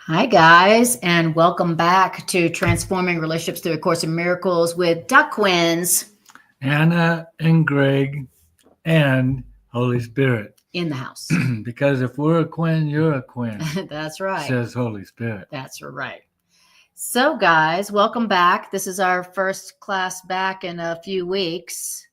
Hi, guys, and welcome back to Transforming Relationships Through A Course in Miracles with Duck Quins Anna and Greg and Holy Spirit. in the house. Because if we're a Quinn, you're a Quinn, That's right. says Holy Spirit. That's right. So, guys, welcome back. This is our first class back in a few weeks.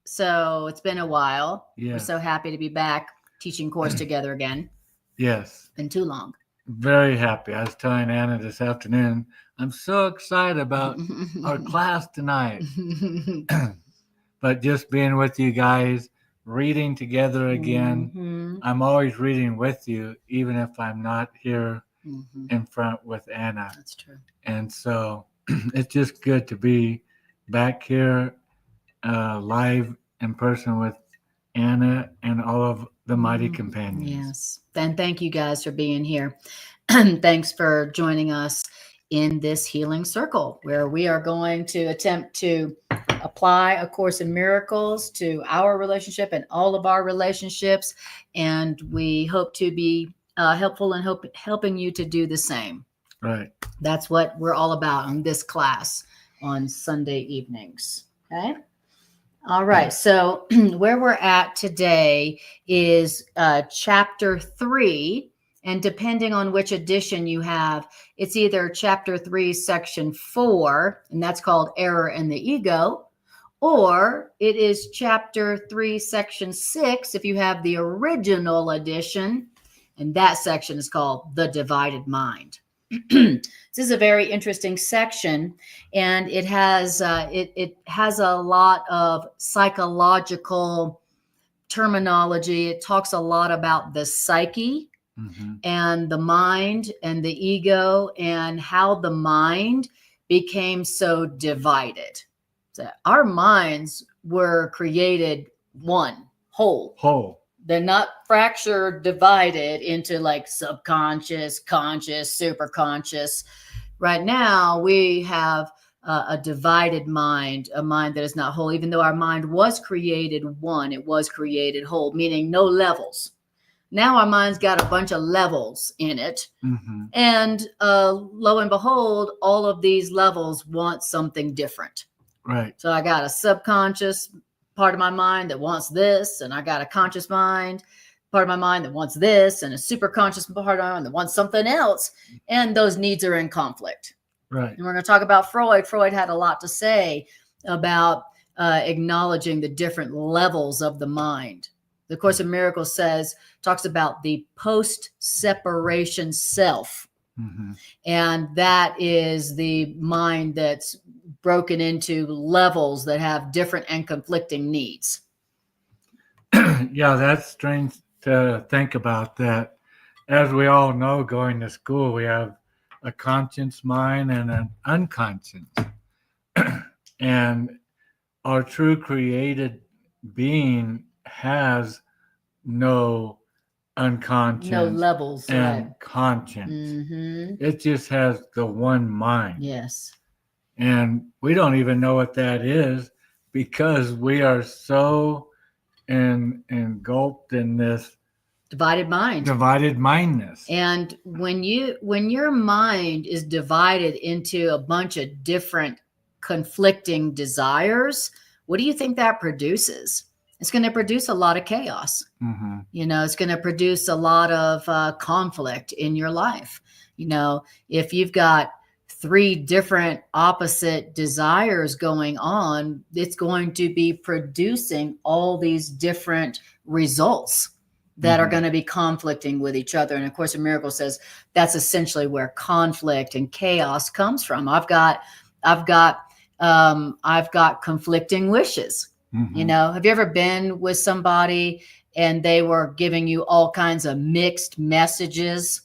So it's been a while. We're Yes. so happy to be back teaching course together again. Yes. Been too long. Very happy. I was telling Anna this afternoon, I'm so excited about our class tonight. But just being with you guys, reading together again. Mhm. I'm always reading with you, even if I'm not here Mhm. in front with Anna. That's true. And so it's just good to be back here live in person with Anna and all of the mighty companions. Yes. And thank you guys for being here. Thanks for joining us in this healing circle where we are going to attempt to apply A Course in Miracles to our relationship and all of our relationships. And we hope to be helpful and helping you to do the same. Right. That's what we're all about in this class on Sunday evenings. Okay. All right. So where we're at today is chapter 3. And depending on which edition you have, it's either chapter 3, section 4, and that's called Error and the Ego, or it is chapter 3, section 6, if you have the original edition, and that section is called The Divided Mind. This is a very interesting section, and it has it has a lot of psychological terminology. It talks a lot about the psyche and the mind and the ego and how the mind became so divided. So our minds were created one, whole. They're not fractured, divided into like subconscious, conscious, superconscious. Right now, we have a divided mind, a mind that is not whole, even though our mind was created one, it was created whole, meaning no levels. Now our mind's got a bunch of levels in it. And lo and behold, all of these levels want something different. Right. So I got a subconscious part of my mind that wants this, and I got a conscious mind part of my mind that wants this, and a super conscious part of my mind that wants something else, and those needs are in conflict. Right. And we're going to talk about Freud. Freud had a lot to say about acknowledging the different levels of the mind. The Course in Miracles talks about the post-separation self. And that is the mind that's broken into levels that have different and conflicting needs. Yeah, that's strange to think about that. As we all know, going to school, we have a conscious mind and an unconscious. And our true created being has no unconscious, no levels, and right. conscience. It just has the one mind. Yes. And we don't even know what that is because we are so engulfed in this divided mindness. And when your mind is divided into a bunch of different conflicting desires, what do you think that produces? It's going to produce a lot of chaos. It's going to produce a lot of conflict in your life. If you've got 3 different opposite desires going on, it's going to be producing all these different results that are going to be conflicting with each other. And of course, A Miracle says that's essentially where conflict and chaos comes from. I've got conflicting wishes. Have you ever been with somebody and they were giving you all kinds of mixed messages?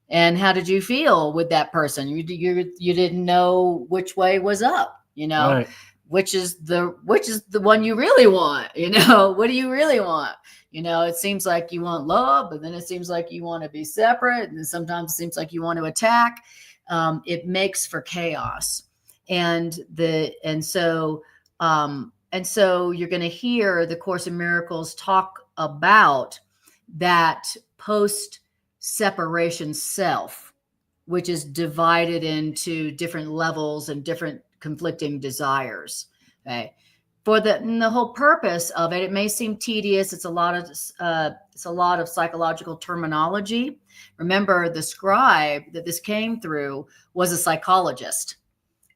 And how did you feel with that person? You didn't know which way was up, Right. which is the one you really want, what do you really want? It seems like you want love, but then it seems like you want to be separate. And then sometimes it seems like you want to attack. It makes for chaos. And so you're going to hear the Course in Miracles talk about that post-separation self which is divided into different levels and different conflicting desires. Okay. For the whole purpose of it, it may seem tedious. It's a lot of psychological terminology. Remember, the scribe that this came through was a psychologist.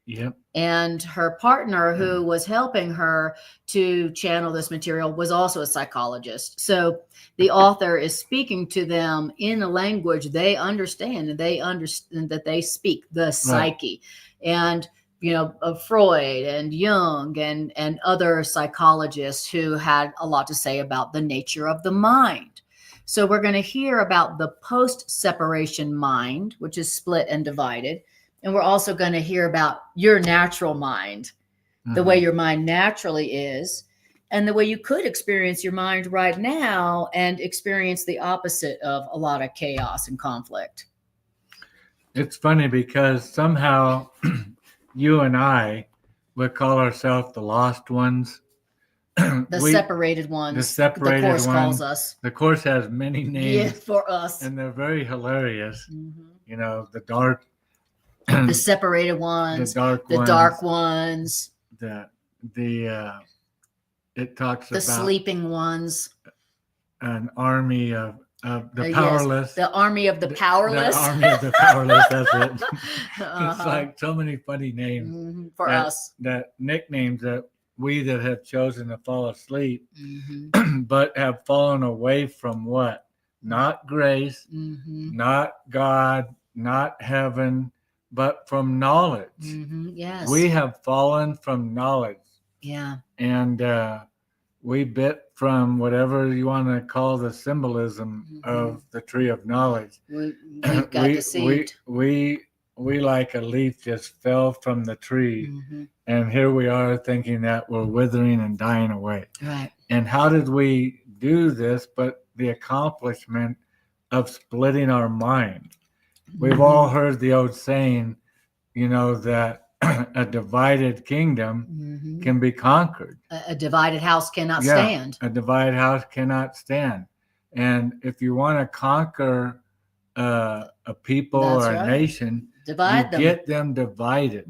Yep. And her partner, who was helping her to channel this material, was also a psychologist. So the author is speaking to them in a language they understand, and they understand that they speak the psyche. And of Freud and Jung and other psychologists who had a lot to say about the nature of the mind. So we're going to hear about the post-separation mind, which is split and divided. And we're also going to hear about your natural mind, the way your mind naturally is, and the way you could experience your mind right now and experience the opposite of a lot of chaos and conflict. It's funny because somehow you and I would call ourselves the lost ones. The separated ones. The separated Course ones. Calls us. The Course has many names for us. And they're very hilarious. The dark. The separated ones. The dark ones. It talks the about the sleeping ones. An army of the powerless. Yes, the army of the powerless. The army of the powerless. That's it. It's like so many funny names for us. That nicknames that we that have chosen to fall asleep, but have fallen away from what? Not grace, not God, not heaven, but from knowledge. Yes. We have fallen from knowledge. Yeah. And we bit from whatever you want to call the symbolism of the tree of knowledge. We got deceived. We like a leaf just fell from the tree, and here we are thinking that we're withering and dying away. Right. And how did we do this but the accomplishment of splitting our mind? We've all heard the old saying, that a divided kingdom can be conquered. A divided house cannot stand. A divided house cannot stand. And if you want to conquer a people or a nation, divide them. Get them divided,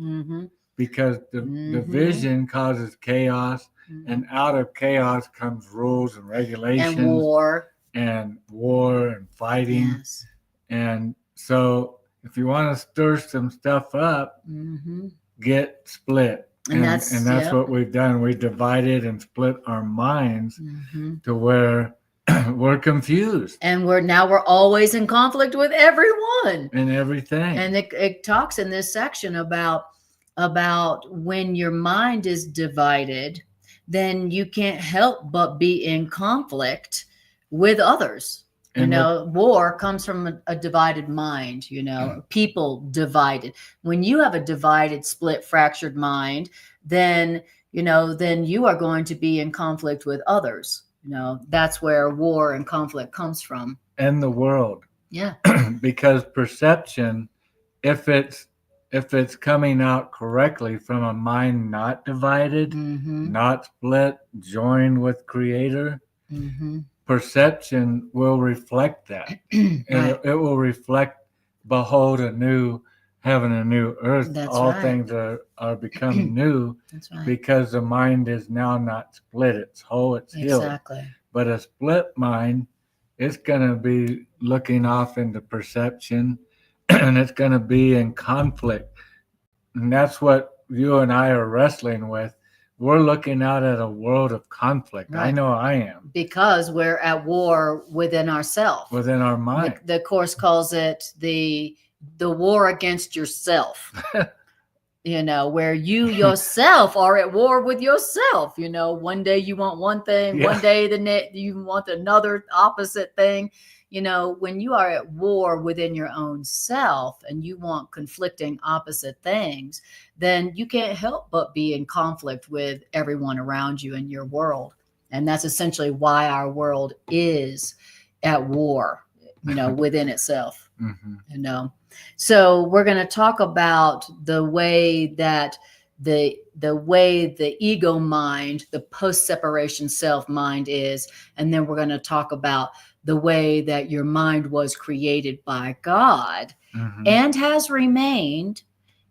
because the division causes chaos, and out of chaos comes rules and regulations and war and fighting. Yes. And so if you want to stir some stuff up, get split. And that's what we've done. We divided and split our minds to where we're confused. And we're always in conflict with everyone. And everything. And it talks in this section about when your mind is divided, then you can't help but be in conflict with others. War comes from a divided mind, people divided. When you have a divided, split, fractured mind, then you are going to be in conflict with others. That's where war and conflict comes from. And the world. Yeah. Because perception, if it's coming out correctly from a mind not divided, not split, joined with Creator, perception will reflect that. And it will reflect, behold, a new heaven, a new earth. That's all right. things are become new. That's right. Because the mind is now not split. It's whole, it's healed. Exactly. But a split mind, it's going to be looking off into perception, and it's going to be in conflict. And that's what you and I are wrestling with. We're looking out at a world of conflict. Right. I know I am. Because we're at war within ourselves. Within our mind. The Course calls it the war against yourself. Where you yourself are at war with yourself. One day you want one thing, one day you want another opposite thing. When you are at war within your own self and you want conflicting opposite things, then you can't help but be in conflict with everyone around you in your world. And that's essentially why our world is at war, within itself. So we're going to talk about the way that the way the ego mind, the post-separation self mind is, and then we're going to talk about the way that your mind was created by God Mhm. and has remained,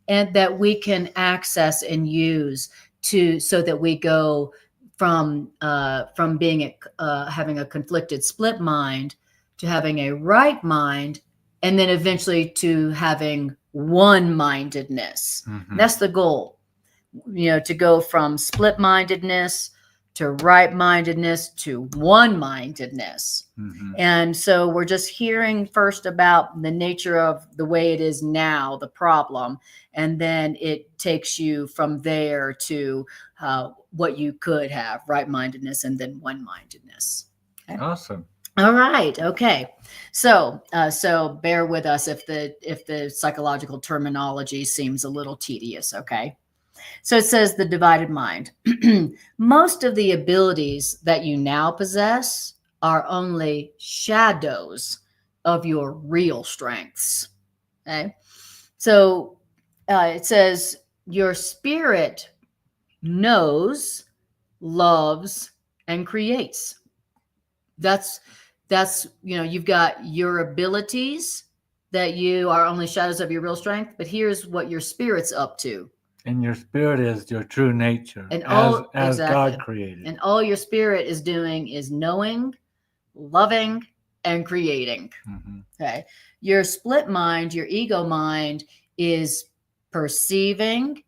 and that we can access and use so that we go from being having a conflicted split mind to having a right mind, and then eventually to having one-mindedness. Mhm. That's the goal, to go from split-mindedness to right-mindedness to one-mindedness. Mhm. And so we're just hearing first about the nature of the way it is now, the problem, and then it takes you from there to what you could have, right-mindedness and then one-mindedness. Okay? Awesome. All right. Okay. So bear with us if the psychological terminology seems a little tedious. Okay. So it says the divided mind. Most of the abilities that you now possess are only shadows of your real strengths. Okay. So it says your spirit knows, loves, and creates. That's you've got your abilities that you are only shadows of your real strength, but here's what your spirit's up to. And your spirit is your true nature, And as exactly. God created. And all your spirit is doing is knowing, loving, and creating. Mhm. Okay. Your split mind, your ego mind, is perceiving,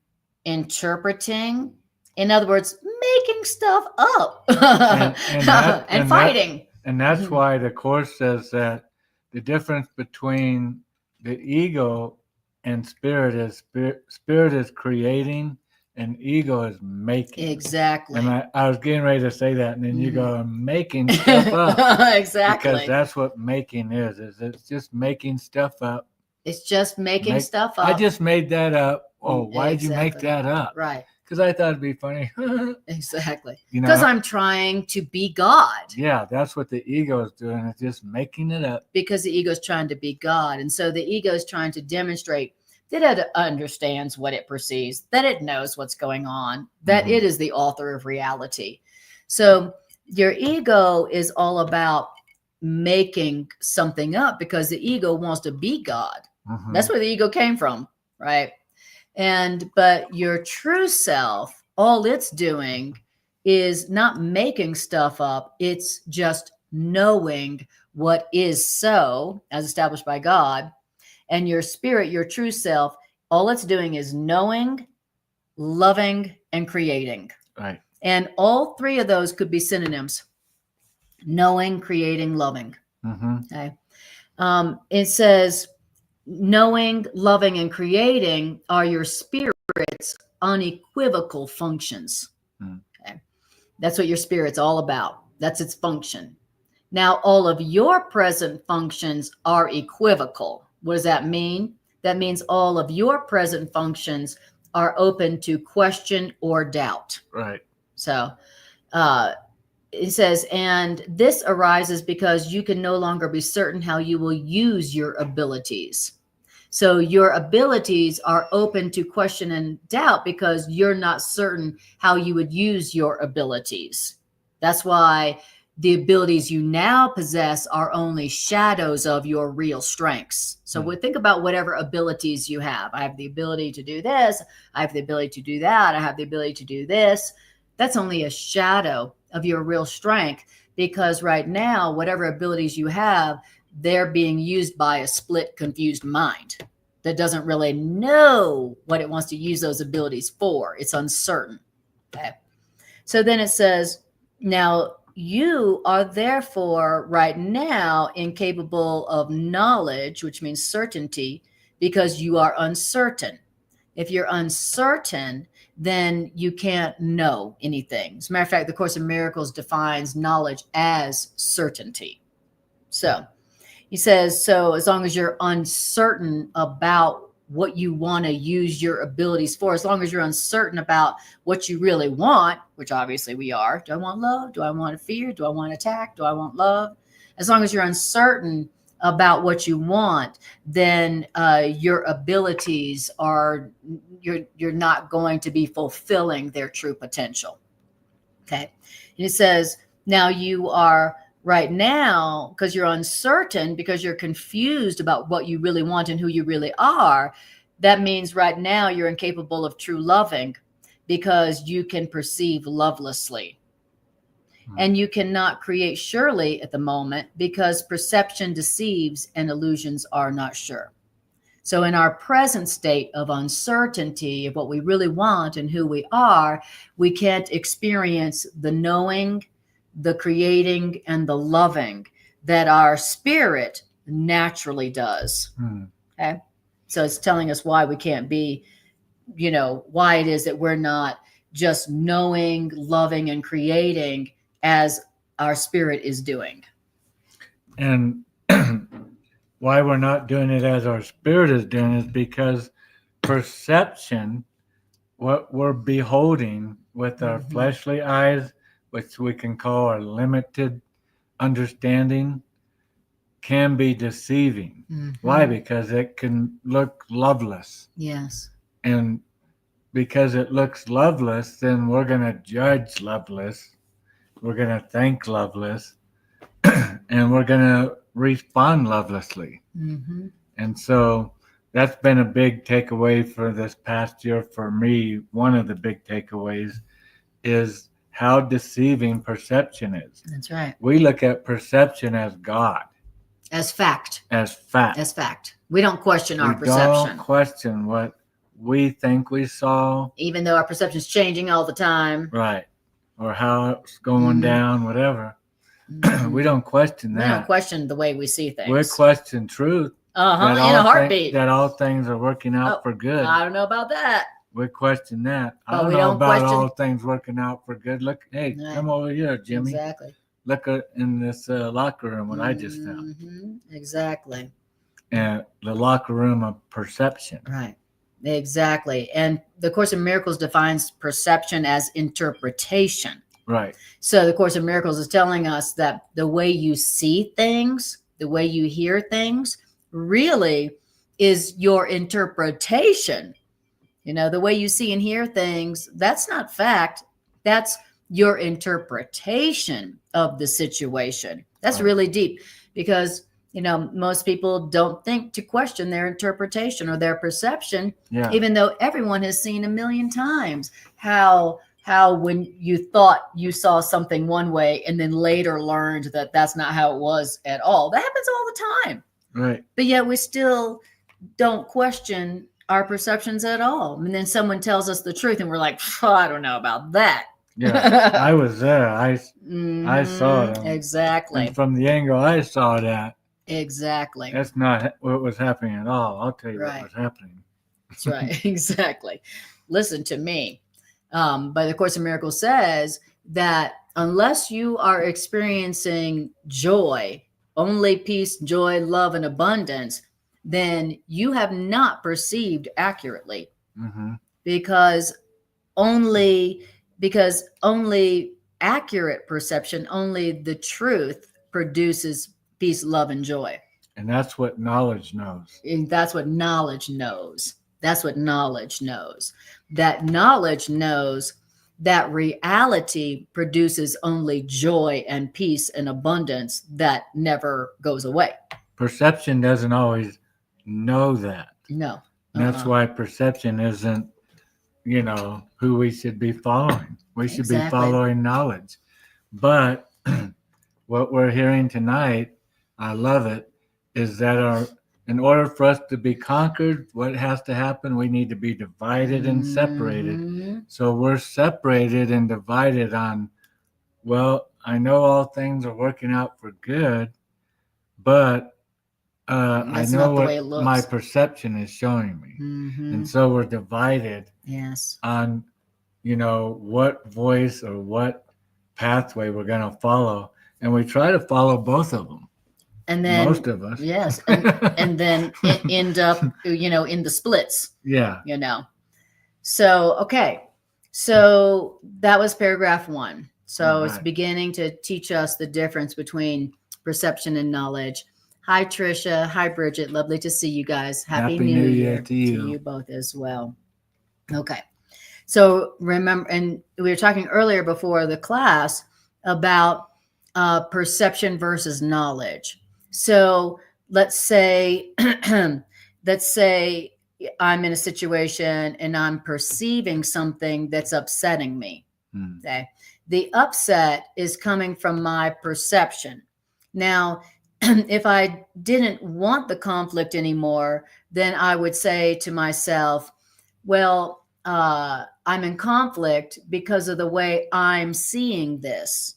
interpreting, in other words, making stuff up and fighting. And that's why the Course says that the difference between the ego and spirit is spirit is creating and ego is making. Exactly. And I was getting ready to say that, and then you go, I'm making stuff up. Exactly. Because that's what making is it's just making stuff up. It's just making stuff up. I just made that up. Oh, why'd you make Exactly. that up? Right. Because I thought it'd be funny. Exactly. Because I'm trying to be God. Yeah, that's what the ego is doing. It's just making it up. Because the ego is trying to be God. And so the ego is trying to demonstrate that it understands what it perceives, that it knows what's going on, that it is the author of reality. So your ego is all about making something up because the ego wants to be God. Mhm. That's where the ego came from, right? But your true self, all it's doing is not making stuff up. It's just knowing what is so, as established by God. And your spirit, your true self, all it's doing is knowing, loving, and creating. Right. And all three of those could be synonyms: knowing, creating, loving. Okay. It says knowing, loving, and creating are your spirit's unequivocal functions. Okay. That's what your spirit's all about. That's its function. Now, all of your present functions are equivocal. What does that mean? That means all of your present functions are open to question or doubt. Right. So it says, and this arises because you can no longer be certain how you will use your abilities. So your abilities are open to question and doubt because you're not certain how you would use your abilities. That's why the abilities you now possess are only shadows of your real strengths. So we think about whatever abilities you have. I have the ability to do this. I have the ability to do that. I have the ability to do this. That's only a shadow of your real strength, because right now, whatever abilities you have, they're being used by a split, confused mind that doesn't really know what it wants to use those abilities for. It's uncertain. Okay. So then it says, now you are therefore right now incapable of knowledge, which means certainty, because you are uncertain. If you're uncertain, then you can't know anything. As a matter of fact, the Course in Miracles defines knowledge as certainty. So he says, so as long as you're uncertain about what you want to use your abilities for, as long as you're uncertain about what you really want, which obviously we are. Do I want love? Do I want fear? Do I want attack? Do I want love? As long as you're uncertain about what you want, then your abilities are, you're not going to be fulfilling their true potential. Okay. And it says, now you are right now, because you're uncertain, because you're confused about what you really want and who you really are, that means right now you're incapable of true loving because you can perceive lovelessly. And you cannot create surely at the moment because perception deceives and illusions are not sure. So in our present state of uncertainty of what we really want and who we are, we can't experience the knowing, the creating, and the loving that our spirit naturally does. Okay. So it's telling us why we can't be, why it is that we're not just knowing, loving, and creating as our spirit is doing. And why we're not doing it as our spirit is doing is because perception, what we're beholding with our fleshly eyes, which we can call our limited understanding, can be deceiving. Why? Because it can look loveless. Yes. And because it looks loveless, then we're going to judge loveless. We're going to think loveless. And we're going to respond lovelessly. And so that's been a big takeaway for this past year for me. One of the big takeaways is how deceiving perception is. That's right. We look at perception as God. As fact. As fact. As fact. We don't question our perception. We don't question what we think we saw. Even though our perception is changing all the time. Right. Or how it's going down, whatever. We don't question that. We don't question the way we see things. We question truth. In a heartbeat. That all things are working out for good. I don't know about that. We question that. But I don't know about all things working out for good. Look, hey, come over here, Jimmy. Exactly. Look in this locker room, what I just found. Exactly. And the locker room of perception. Right. Exactly. And the Course in Miracles defines perception as interpretation. Right. So the Course in Miracles is telling us that the way you see things, the way you hear things, really is your interpretation. The way you see and hear things, that's not fact. That's your interpretation of the situation. That's really deep because, most people don't think to question their interpretation or their perception, even though everyone has seen a million times how when you thought you saw something one way and then later learned that that's not how it was at all. That happens all the time. Right. But yet we still don't question our perceptions at all. And then someone tells us the truth and we're like, I don't know about that. Yeah, I was there. I saw it. Exactly. And from the angle I saw that. Exactly. That's not what was happening at all. I'll tell you what was happening. That's right. Exactly. Listen to me. But the Course in Miracles says that unless you are experiencing joy, only peace, joy, love, and abundance, then you have not perceived accurately. Because only accurate perception, only the truth produces peace, love, and joy. And that's what knowledge knows. And that's what knowledge knows. That's what knowledge knows. That knowledge knows that reality produces only joy and peace and abundance that never goes away. Perception doesn't always know that. No. And that's why perception isn't, who we should be following. We should be following knowledge. But what we're hearing tonight, I love it, is that in order for us to be conquered, what has to happen? We need to be divided and separated. So we're separated and divided on, I know all things are working out for good, but I know what my perception is showing me. And so we're divided on, what voice or what pathway we're going to follow. And we try to follow both of them. And then most of us. Yes. And then end up, in the splits. Yeah. So, okay. So that was paragraph 1. So it's beginning to teach us the difference between perception and knowledge. Hi, Tricia. Hi, Bridget. Lovely to see you guys. Happy New Year to you both as well. Okay. So remember, and we were talking earlier before the class about perception versus knowledge. So let's say, let's say I'm in a situation and I'm perceiving something that's upsetting me. Okay. The upset is coming from my perception. Now, if I didn't want the conflict anymore, then I would say to myself, well, I'm in conflict because of the way I'm seeing this.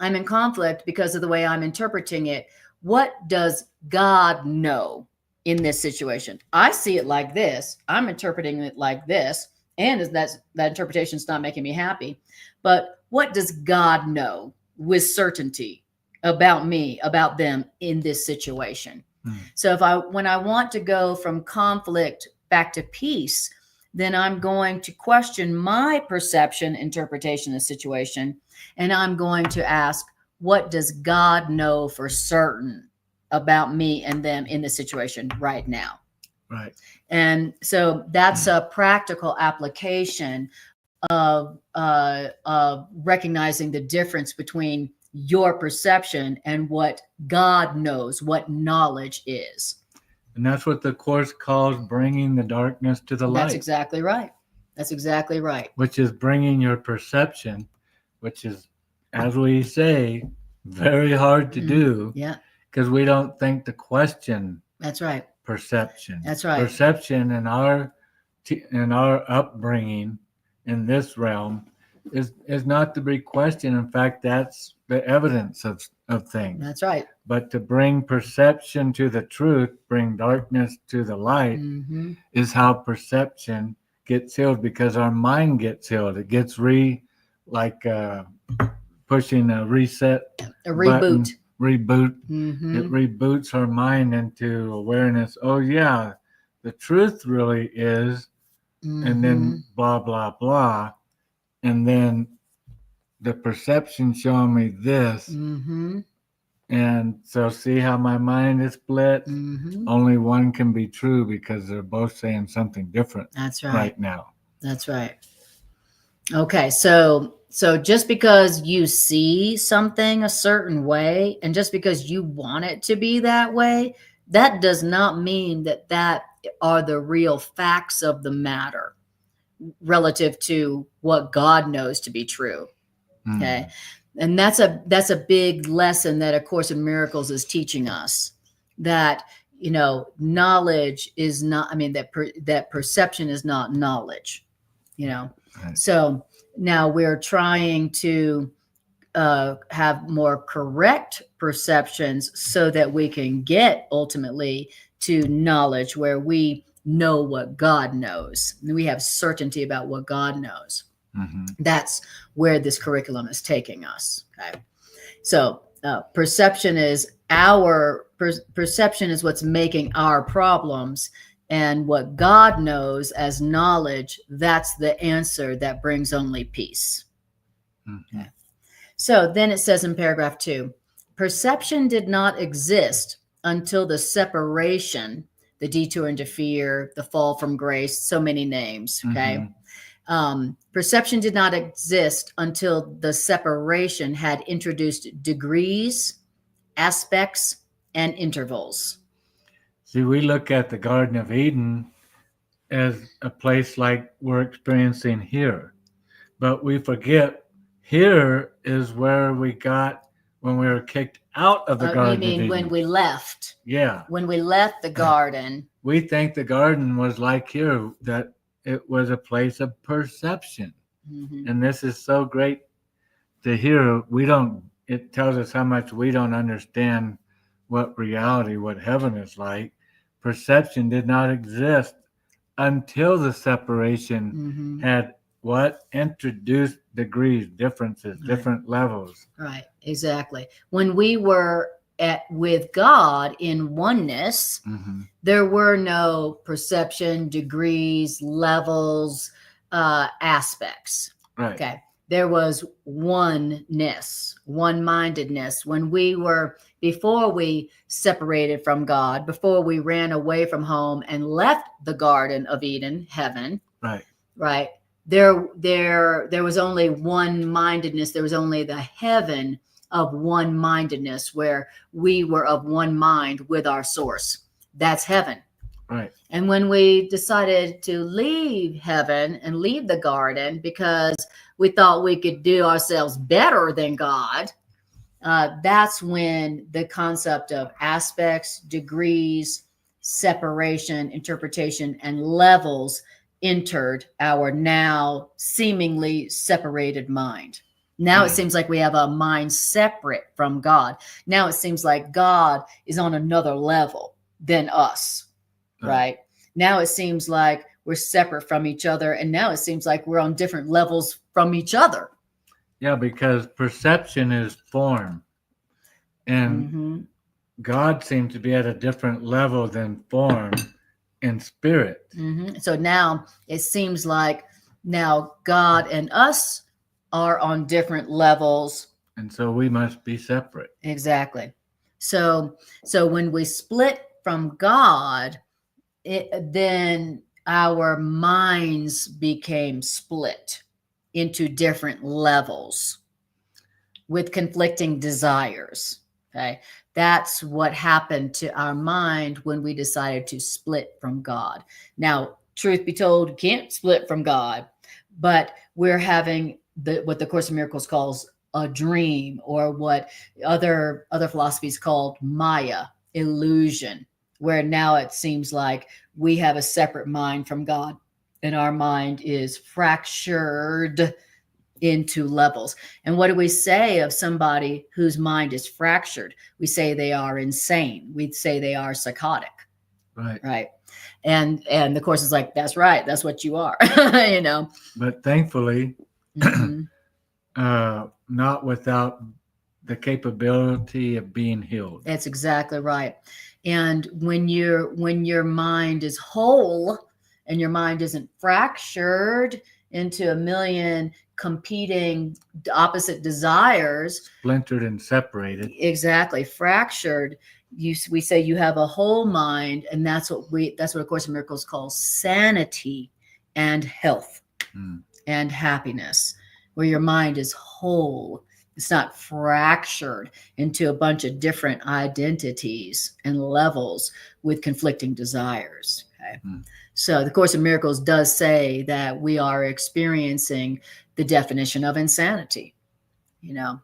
I'm in conflict because of the way I'm interpreting it. What does God know in this situation? I see it like this. I'm interpreting it like this. And that interpretation is not making me happy. But what does God know with certainty about me, about them in this situation? So when I want to go from conflict back to peace, then I'm going to question my perception, interpretation of the situation, and I'm going to ask, what does God know for certain about me and them in the situation right now? Right. And so that's a practical application of recognizing the difference between your perception and what God knows, what knowledge is. And that's what the Course calls bringing the darkness to the light. That's exactly right. That's exactly right. Which is bringing your perception, which is, as we say, very hard to do. Yeah. Because we don't think to question. That's right. Perception. That's right. Perception in our upbringing in this realm is not to be questioned. In fact, that's the evidence of things. That's right. But to bring perception to the truth, bring darkness to the light, is how perception gets healed, because our mind gets healed. It gets pushing a reset, a reboot. Reboot. It reboots our mind into awareness. Oh yeah, the truth really is, and then blah blah blah, and then the perception showing me this, and so see how my mind is split. Only one can be true because they're both saying something different. That's right. Right now. That's right. Okay, so just because you see something a certain way, and just because you want it to be that way, that does not mean that are the real facts of the matter relative to what God knows to be true. Okay. And that's a big lesson that A Course in Miracles is teaching us, that, knowledge is not, that perception is not knowledge, Right. So now we're trying to have more correct perceptions so that we can get ultimately to knowledge where we know what God knows. And we have certainty about what God knows. That's where this curriculum is taking us. Okay. So perception is perception is what's making our problems. And what God knows as knowledge, that's the answer that brings only peace. Okay. So then it says in paragraph 2, perception did not exist until the separation, the detour into fear, the fall from grace, so many names. Okay. Perception did not exist until the separation had introduced degrees, aspects, and intervals. See, we look at the Garden of Eden as a place like we're experiencing here, but we forget here is where we got when we were kicked out of the Garden of Eden. You mean when we left? Yeah. When we left the garden. We think the garden was like here, that it was a place of perception. And this is so great to hear. It tells us how much we don't understand what reality, what heaven is like. Perception did not exist until the separation had introduced degrees, differences, different levels. Right, exactly. When we were with God in oneness, there were no perception, degrees, levels, aspects. Right. Okay. There was oneness, one-mindedness. Before we separated from God, before we ran away from home and left the Garden of Eden, heaven. Right. There was only one-mindedness. There was only the heaven of one-mindedness, where we were of one mind with our source. That's heaven. Right. And when we decided to leave heaven and leave the garden because we thought we could do ourselves better than God, that's when the concept of aspects, degrees, separation, interpretation, and levels entered our now seemingly separated mind. Now it seems like we have a mind separate from God. Now it seems like God is on another level than us, right? Now it seems like we're separate from each other, and now it seems like we're on different levels from each other. Yeah, because perception is form, and God seems to be at a different level than form and spirit. So now it seems like now God and us are on different levels. And so we must be separate. Exactly. So when we split from God, then our minds became split into different levels with conflicting desires. Okay. That's what happened to our mind when we decided to split from God. Now, truth be told, you can't split from God, but we're having what the Course in Miracles calls a dream, or what other philosophies called Maya, illusion, where now it seems like we have a separate mind from God, and our mind is fractured into levels. And what do we say of somebody whose mind is fractured? We say they are insane. We'd say they are psychotic. Right. And the Course is like, that's right. That's what you are, you know. But thankfully, not without the capability of being healed. That's exactly right. And when your mind is whole and your mind isn't fractured into a million competing opposite desires, splintered and separated, exactly, fractured, we say you have a whole mind, and that's what A Course in Miracles calls sanity and health and happiness, where your mind is whole. It's not fractured into a bunch of different identities and levels with conflicting desires. Okay. So the Course in Miracles does say that we are experiencing the definition of insanity. You know,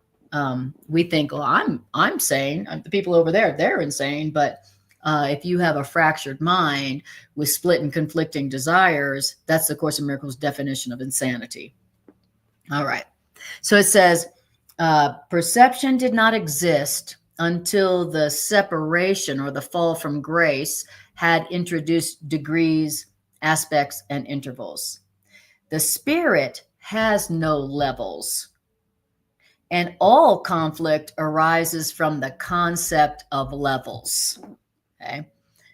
we think, well, I'm sane. The people over there, they're insane. But if you have a fractured mind with split and conflicting desires, that's the Course in Miracles definition of insanity. All right. So it says, perception did not exist until the separation or the fall from grace had introduced degrees, aspects, and intervals. The spirit has no levels, and all conflict arises from the concept of levels. Okay.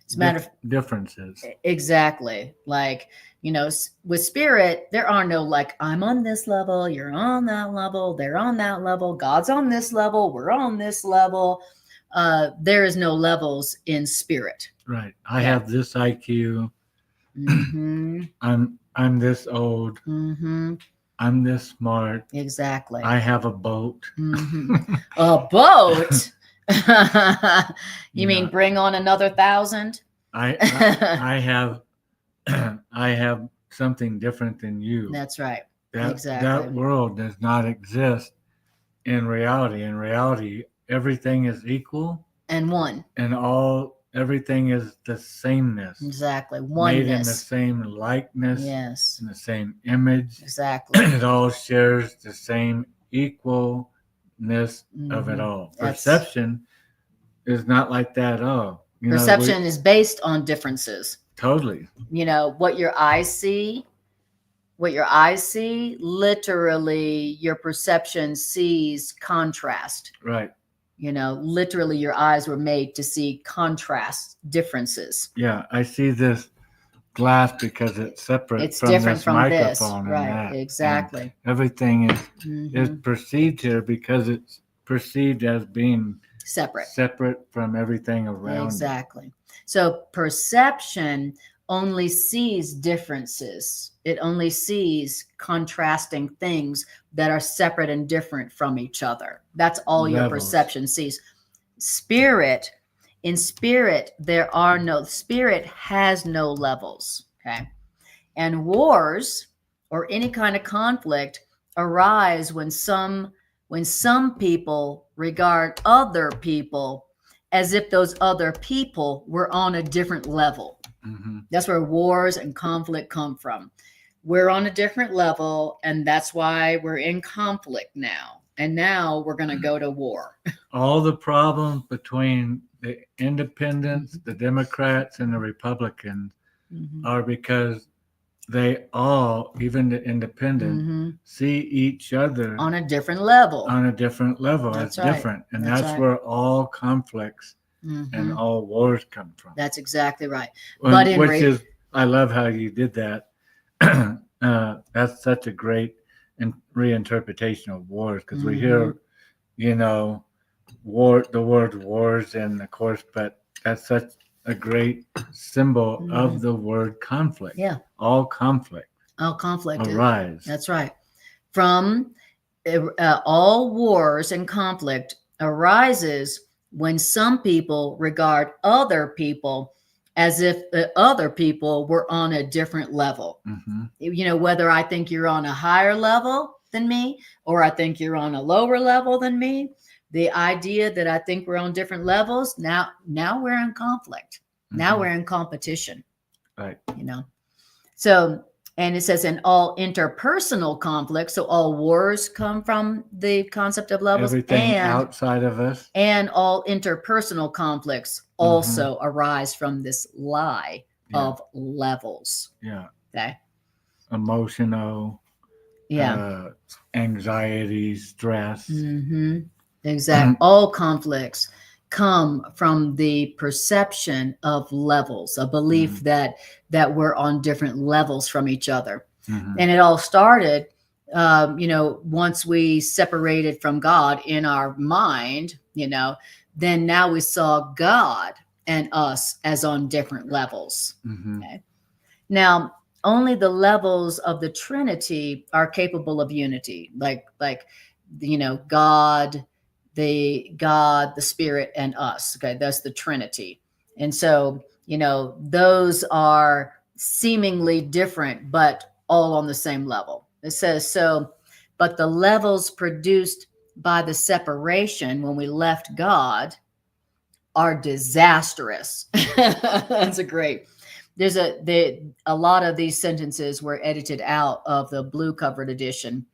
As a matter of differences. Exactly. Like, you know, with spirit, there are no like, I'm on this level, you're on that level, they're on that level, God's on this level, we're on this level. There is no levels in spirit. Right. I have this IQ. I'm this old. I'm this smart. Exactly. I have a boat. A boat? You mean bring on another 1,000? I have something different than you. That's right. Exactly. That world does not exist in reality. In reality, everything is equal and one, and everything is the sameness. Exactly. Oneness. Made in the same likeness. Yes. In the same image. Exactly. It all shares the same equalness of it all. Perception is not like that at all. Perception is based on differences. Totally. You know, what your eyes see, literally your perception sees contrast. Right. You know, literally your eyes were made to see contrast, differences. Yeah, I see this glass because it's separate it's from different this from microphone. This. Right, exactly. And everything is perceived here because it's perceived as being separate from everything around. Exactly. So perception only sees differences. It only sees contrasting things that are separate and different from each other. That's all your Levels. perception sees. Spirit, in spirit, spirit has no levels. Okay. And wars or any kind of conflict arise when some people regard other people as if those other people were on a different level. Mm-hmm. That's where wars and conflict come from. We're on a different level, and that's why we're in conflict now. And now we're going to go to war. All the problems between the independents, the Democrats, and the Republicans are because they all, even the independents, see each other on a different level. That's right. different. And That's that's right. where all conflicts and all wars come from. That's exactly right. I love how you did that. That's such a great reinterpretation of wars, because we hear, the word wars, and of course, but that's such a great symbol of the word conflict. Yeah. All conflict arise. That's right. From all wars and conflict arises when some people regard other people as if the other people were on a different level. Whether I think you're on a higher level than me, or I think you're on a lower level than me, the idea that I think we're on different levels, now we're in conflict. Now we're in competition. Right. So, and it says in all interpersonal conflicts, so all wars come from the concept of levels. Everything outside of us. And all interpersonal conflicts also arise from this lie of levels. Yeah. Okay. Emotional. Yeah. Anxiety, stress. Exactly. All conflicts come from the perception of levels, a belief that we're on different levels from each other. And it all started, once we separated from God in our mind, then now we saw God and us as on different levels. Okay? Now, only the levels of the Trinity are capable of unity, like God, the Spirit, and us. Okay, that's the Trinity. And so, those are seemingly different, but all on the same level. It says so, but the levels produced by the separation when we left God are disastrous. That's a great. There's a lot of these sentences were edited out of the blue covered edition.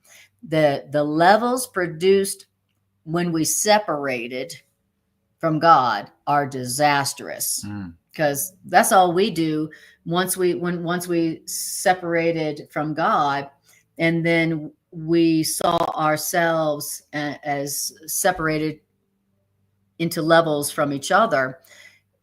The levels produced when we separated from God are disastrous, because that's all we do once we separated from God, and then we saw ourselves as separated into levels from each other.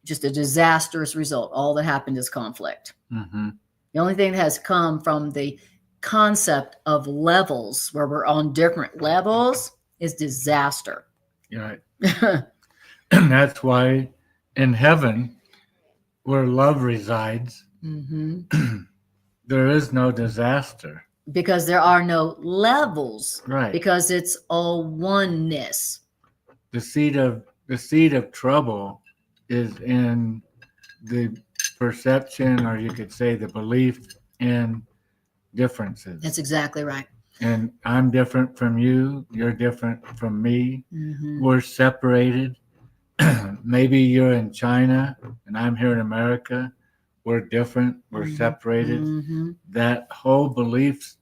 Just a disastrous result. All that happened is conflict. The only thing that has come from the concept of levels, where we're on different levels, is disaster. Right. That's why in heaven, where love resides, there is no disaster. Because there are no levels. Right. Because it's all oneness. The seed of trouble is in the perception, or you could say the belief in differences. That's exactly right. And I'm different from you. You're different from me. We're separated. Maybe you're in China and I'm here in America. We're different. We're separated. That whole belief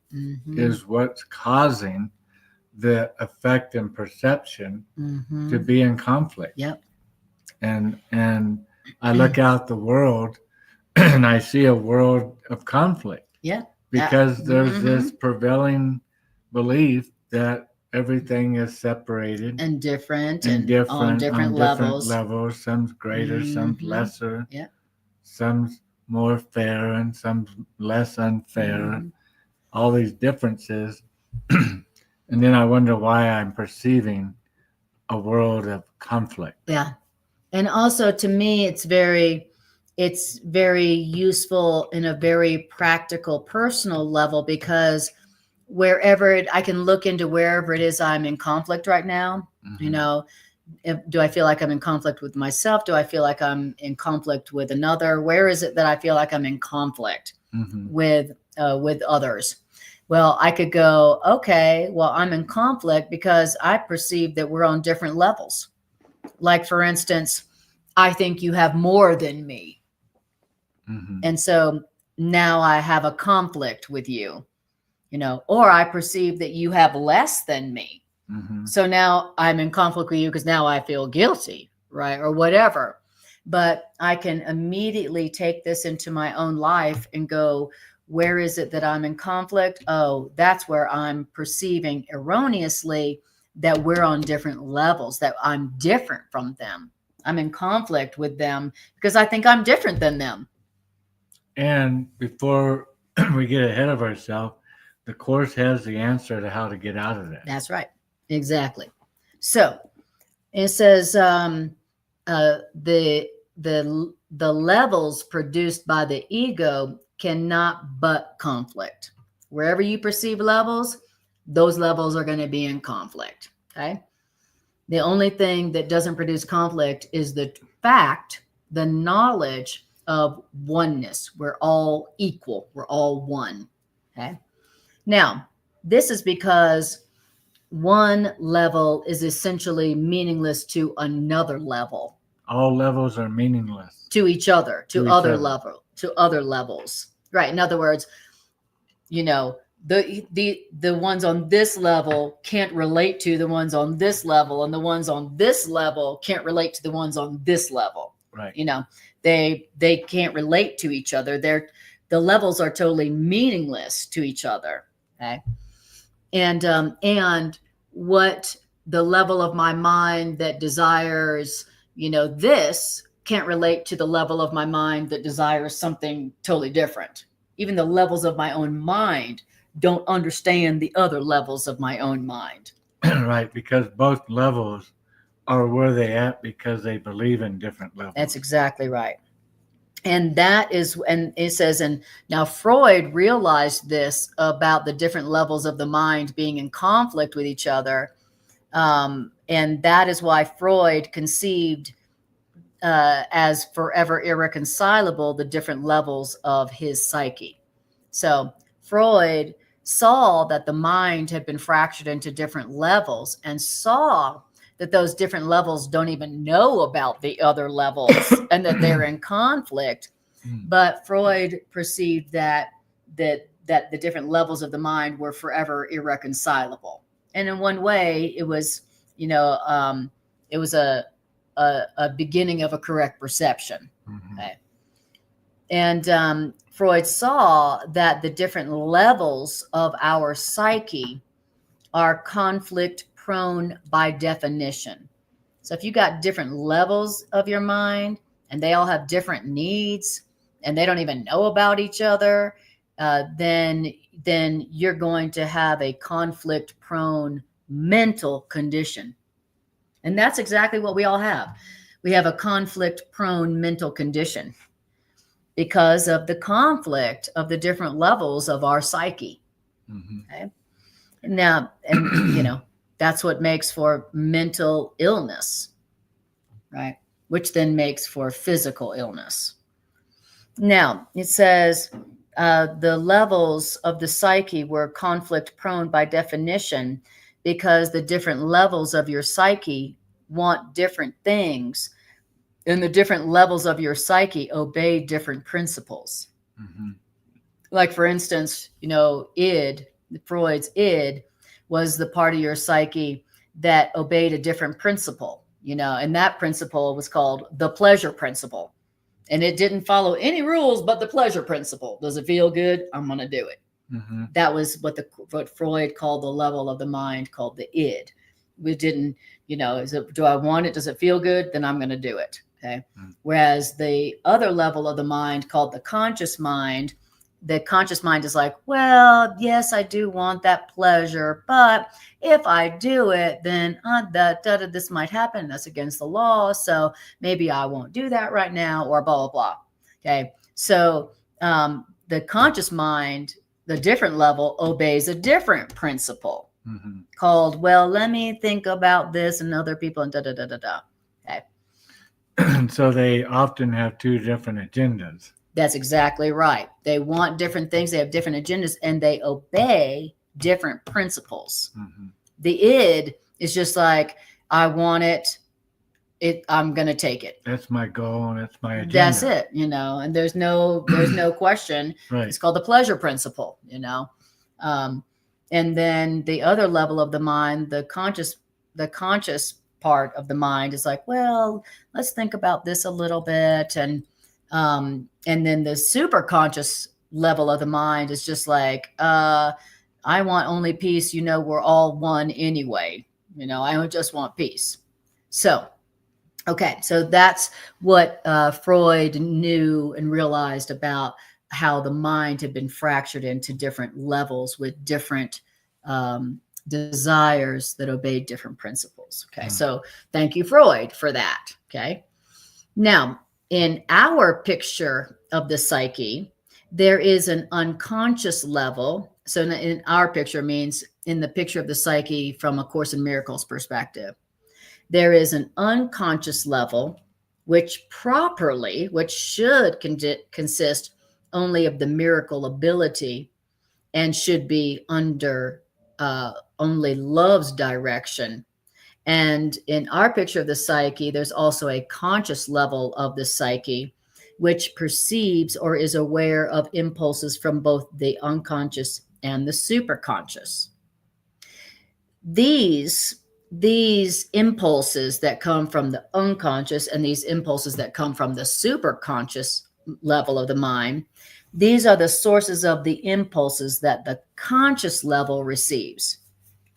is what's causing the effect and perception to be in conflict. Yep. And I look out the world and I see a world of conflict. Yeah. Because there's this prevailing belief that everything is separated and different on different levels. Some's greater, some's lesser, some's more fair, and some's less unfair. All these differences. And then I wonder why I'm perceiving a world of conflict. Yeah. And also, to me, it's very it's very useful in a very practical, personal level, because I can look into wherever it is I'm in conflict right now. Do I feel like I'm in conflict with myself? Do I feel like I'm in conflict with another? Where is it that I feel like I'm in conflict with others? Well, I could go, okay, well, I'm in conflict because I perceive that we're on different levels. Like, for instance, I think you have more than me. And so now I have a conflict with you, or I perceive that you have less than me. So now I'm in conflict with you because now I feel guilty, right? Or whatever. But I can immediately take this into my own life and go, where is it that I'm in conflict? Oh, that's where I'm perceiving erroneously that we're on different levels, that I'm different from them. I'm in conflict with them because I think I'm different than them. And before we get ahead of ourselves, the Course has the answer to how to get out of that. That's right. Exactly. So it says the levels produced by the ego cannot but conflict. Wherever you perceive levels, those levels are going to be in conflict. Okay. The only thing that doesn't produce conflict is the knowledge of oneness. We're all equal. We're all one. Okay. Now, this is because one level is essentially meaningless to another level. All levels are meaningless to each other, to other levels. Right. In other words, the ones on this level can't relate to the ones on this level, and the ones on this level can't relate to the ones on this level. Right. They can't relate to each other. The levels are totally meaningless to each other. Okay. And what the level of my mind that desires, this can't relate to the level of my mind that desires something totally different. Even the levels of my own mind don't understand the other levels of my own mind. Right, because both levels are where they at because they believe in different levels. That's exactly right. And it says, and now Freud realized this about the different levels of the mind being in conflict with each other. And that is why Freud conceived as forever irreconcilable the different levels of his psyche. So Freud saw that the mind had been fractured into different levels, and saw that those different levels don't even know about the other levels and that they're in conflict. But Freud perceived that the different levels of the mind were forever irreconcilable. And in one way, it was, it was a beginning of a correct perception. Okay. And Freud saw that the different levels of our psyche are conflict prone by definition. So if you got different levels of your mind and they all have different needs and they don't even know about each other, then you're going to have a conflict prone mental condition. And that's exactly what we all have. We have a conflict prone mental condition because of the conflict of the different levels of our psyche. Okay. Now, and that's what makes for mental illness, right? Which then makes for physical illness. Now, it says the levels of the psyche were conflict prone by definition because the different levels of your psyche want different things, and the different levels of your psyche obey different principles. Like, for instance, Freud's id was the part of your psyche that obeyed a different principle, and that principle was called the pleasure principle. And it didn't follow any rules but the pleasure principle. Does it feel good? I'm going to do it. That was what Freud called the level of the mind called the id. We didn't, do I want it? Does it feel good? Then I'm going to do it. Okay. Whereas the other level of the mind called the conscious mind is like, well, yes, I do want that pleasure, but if I do it, then this might happen. That's against the law. So maybe I won't do that right now, or blah, blah, blah. Okay. So the conscious mind, the different level, obeys a different principle called, well, let me think about this and other people and da da da da da. Okay. So they often have two different agendas. That's exactly right. They want different things. They have different agendas, and they obey different principles. The id is just like, I want it. I'm going to take it. That's my goal, and that's my agenda. That's it, and there's no question. Right. It's called the pleasure principle, and then the other level of the mind, the conscious part of the mind is like, well, let's think about this a little bit. And then the super conscious level of the mind is just like, I want only peace. We're all one anyway. I just want peace. So, okay. So that's what Freud knew and realized about how the mind had been fractured into different levels with different desires that obeyed different principles. Okay. So thank you, Freud, for that. Okay. Now, in our picture of the psyche, there is an unconscious level. So in our picture means in the picture of the psyche from A Course in Miracles perspective, there is an unconscious level, which should consist only of the miracle ability and should be under only love's direction. And in our picture of the psyche, there's also a conscious level of the psyche, which perceives or is aware of impulses from both the unconscious and the superconscious. These impulses that come from the unconscious and these impulses that come from the superconscious level of the mind, these are the sources of the impulses that the conscious level receives.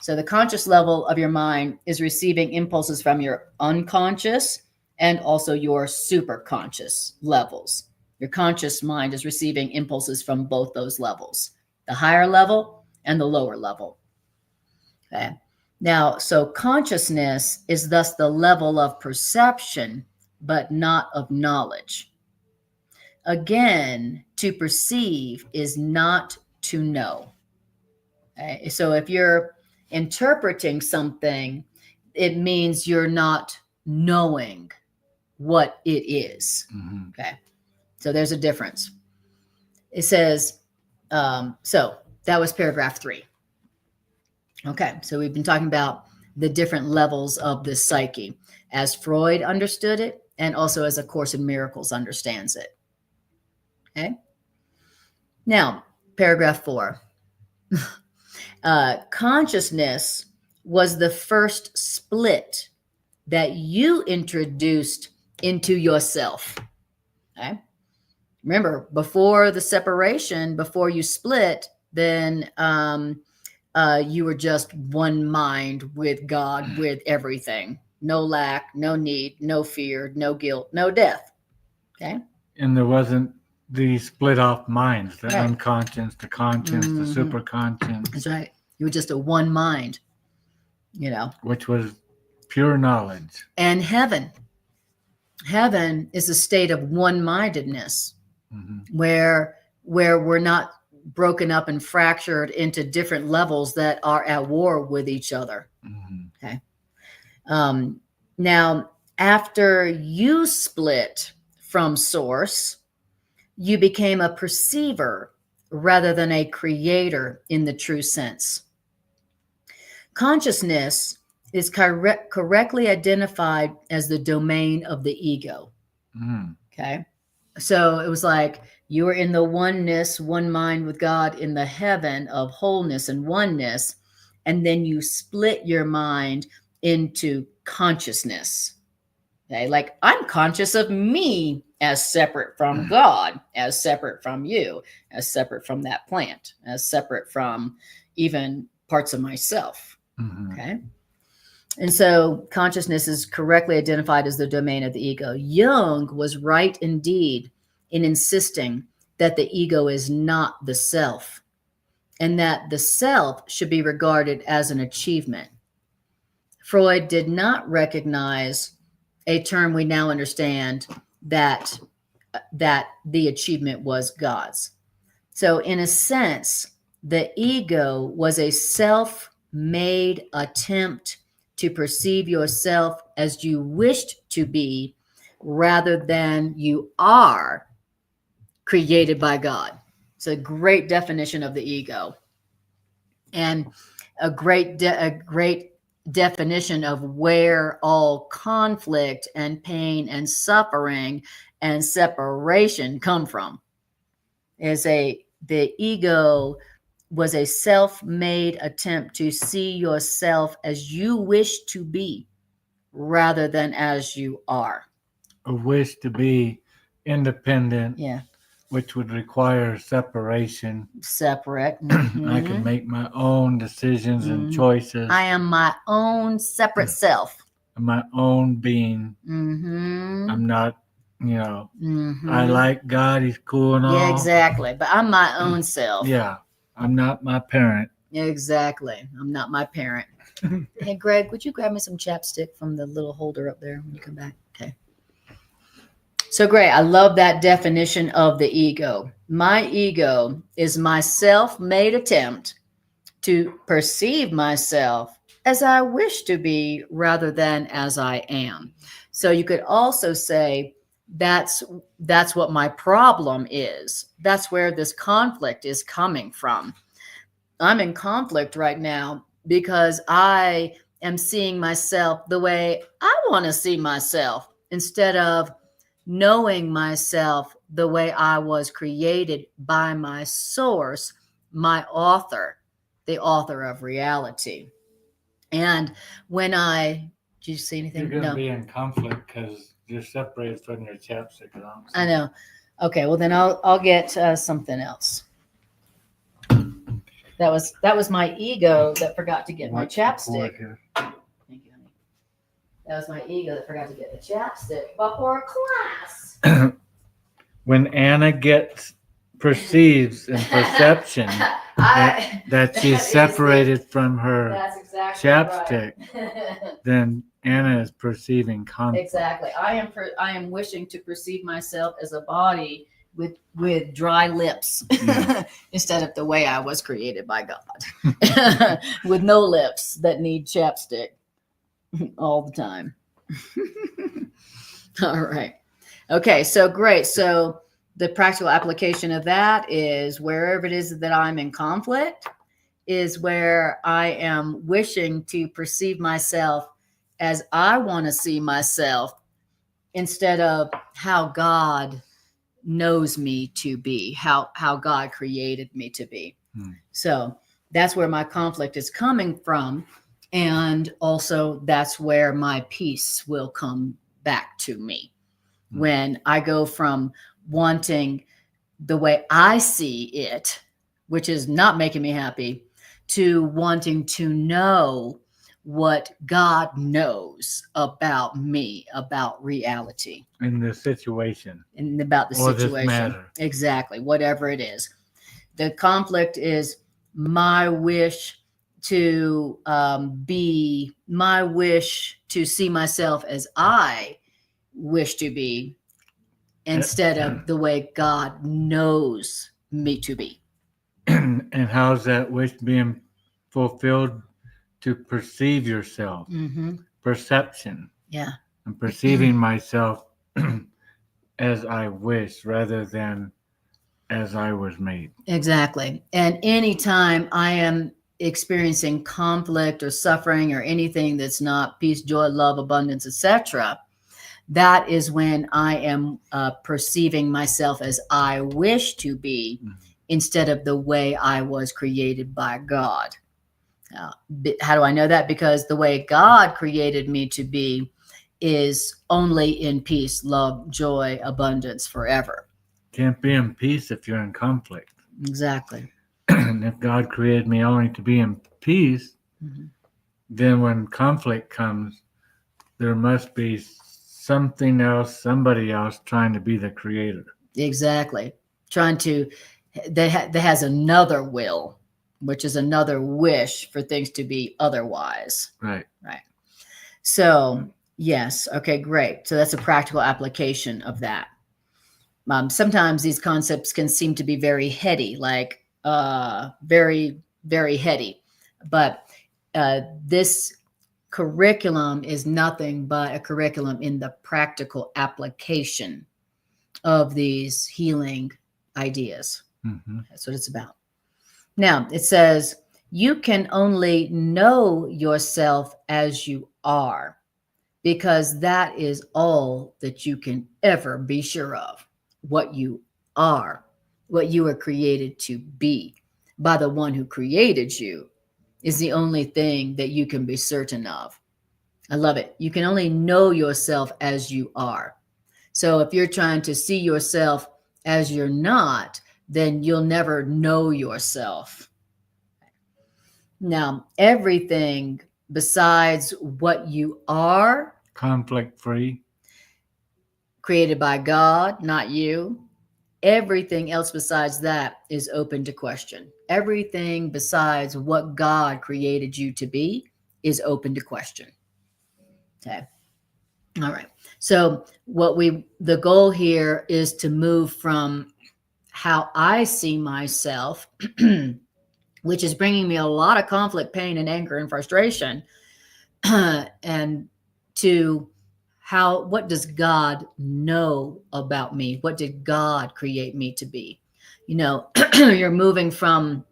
So the conscious level of your mind is receiving impulses from your unconscious and also your superconscious levels. Your conscious mind is receiving impulses from both those levels, the higher level and the lower level. Okay. Now, so consciousness is thus the level of perception, but not of knowledge. Again, to perceive is not to know. Okay? So if you're interpreting something, it means you're not knowing what it is. Okay. So there's a difference. It says, so that was paragraph 3. Okay. So we've been talking about the different levels of the psyche as Freud understood it and also as A Course in Miracles understands it. Okay. Now, paragraph 4. Consciousness was the first split that you introduced into yourself. Okay. Remember, before the separation, before you split, then you were just one mind with God, with everything. No lack, no need, no fear, no guilt, no death. Okay. And there wasn't the split off minds, the unconscious, the conscious, the superconscious. That's right. You were just a one mind, Which was pure knowledge. And heaven is a state of one-mindedness where we're not broken up and fractured into different levels that are at war with each other. Okay. Now, after you split from source, you became a perceiver rather than a creator in the true sense. Consciousness is correctly identified as the domain of the ego. Okay. So it was like you were in the oneness, one mind with God in the heaven of wholeness and oneness. And then you split your mind into consciousness. Okay. Like I'm conscious of me as separate from God, as separate from you, as separate from that plant, as separate from even parts of myself. Okay. And so consciousness is correctly identified as the domain of the ego. Jung was right indeed in insisting that the ego is not the self and that the self should be regarded as an achievement. Freud did not recognize a term we now understand that that the achievement was God's. So in a sense, the ego was a self-made attempt to perceive yourself as you wished to be rather than you are created by God. It's a great definition of the ego, and a great definition of where all conflict and pain and suffering and separation come from. The ego was a self-made attempt to see yourself as you wish to be rather than as you are. A wish to be independent, Yeah. which would require separation. Separate. I can make my own decisions and choices. I am my own separate self. My own being. I'm not, I like God, he's cool and all. Yeah, exactly. But I'm my own self. Yeah. I'm not my parent. Exactly. I'm not my parent. Hey, Greg, would you grab me some chapstick from the little holder up there when you come back? Okay. So great. I love that definition of the ego. My ego is my self-made attempt to perceive myself as I wish to be rather than as I am. So you could also say that's what my problem is. That's where this conflict is coming from. I'm in conflict right now because I am seeing myself the way I want to see myself instead of knowing myself the way I was created by my source, my author, the author of reality. And when did you see anything? You're going to be in conflict because you're separated from your chapstick. I know. Okay, well then I'll get something else. That was my ego that forgot to get my chapstick. Thank you, honey. That was my ego that forgot to get the chapstick before class. When Anna perceives in perception that she's separated from her chapstick, right. then Anna is perceiving conflict. Exactly. I am wishing to perceive myself as a body with dry lips instead of the way I was created by God, with no lips that need chapstick all the time. All right. Okay. So great. So the practical application of that is wherever it is that I'm in conflict is where I am wishing to perceive myself as I want to see myself instead of how God knows me to be, how God created me to be. So that's where my conflict is coming from. And also that's where my peace will come back to me. When I go from wanting the way I see it, which is not making me happy, to wanting to know what God knows about me, about reality. In the situation. And about the or situation. This matter. Exactly. Whatever it is. The conflict is my wish to see myself as I wish to be instead of the way God knows me to be. And how's that wish being fulfilled? To perceive yourself, perception. Yeah. And perceiving myself as I wish rather than as I was made. Exactly. And anytime I am experiencing conflict or suffering or anything that's not peace, joy, love, abundance, etc., that is when I am perceiving myself as I wish to be instead of the way I was created by God. How do I know that? Because the way God created me to be is only in peace, love, joy, abundance forever. Can't be in peace if you're in conflict. Exactly. And if God created me only to be in peace, then when conflict comes, there must be something else, somebody else trying to be the creator. Exactly. That has another will, which is another wish for things to be otherwise. Right. So, yes. Okay, great. So that's a practical application of that. Sometimes these concepts can seem to be very heady, like very, very heady. But this curriculum is nothing but a curriculum in the practical application of these healing ideas. That's what it's about. Now, it says, you can only know yourself as you are, because that is all that you can ever be sure of. What you are, what you are created to be by the one who created you, is the only thing that you can be certain of. I love it. You can only know yourself as you are. So if you're trying to see yourself as you're not, then you'll never know yourself. Now, everything besides what you are, conflict free, created by God, not you. Everything else besides that is open to question. Everything besides what God created you to be is open to question. Okay. All right. So the goal here is to move from how I see myself, which is bringing me a lot of conflict, pain, and anger and frustration, and to what does God know about me? What did God create me to be? You're moving from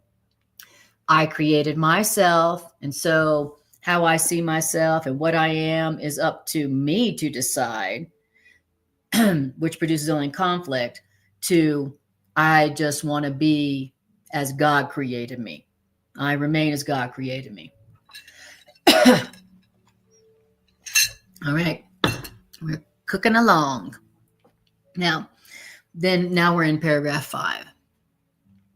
I created myself, and so how I see myself and what I am is up to me to decide, which produces only conflict, to I just want to be as God created me. I remain as God created me. All right. We're cooking along. Now we're in paragraph 5.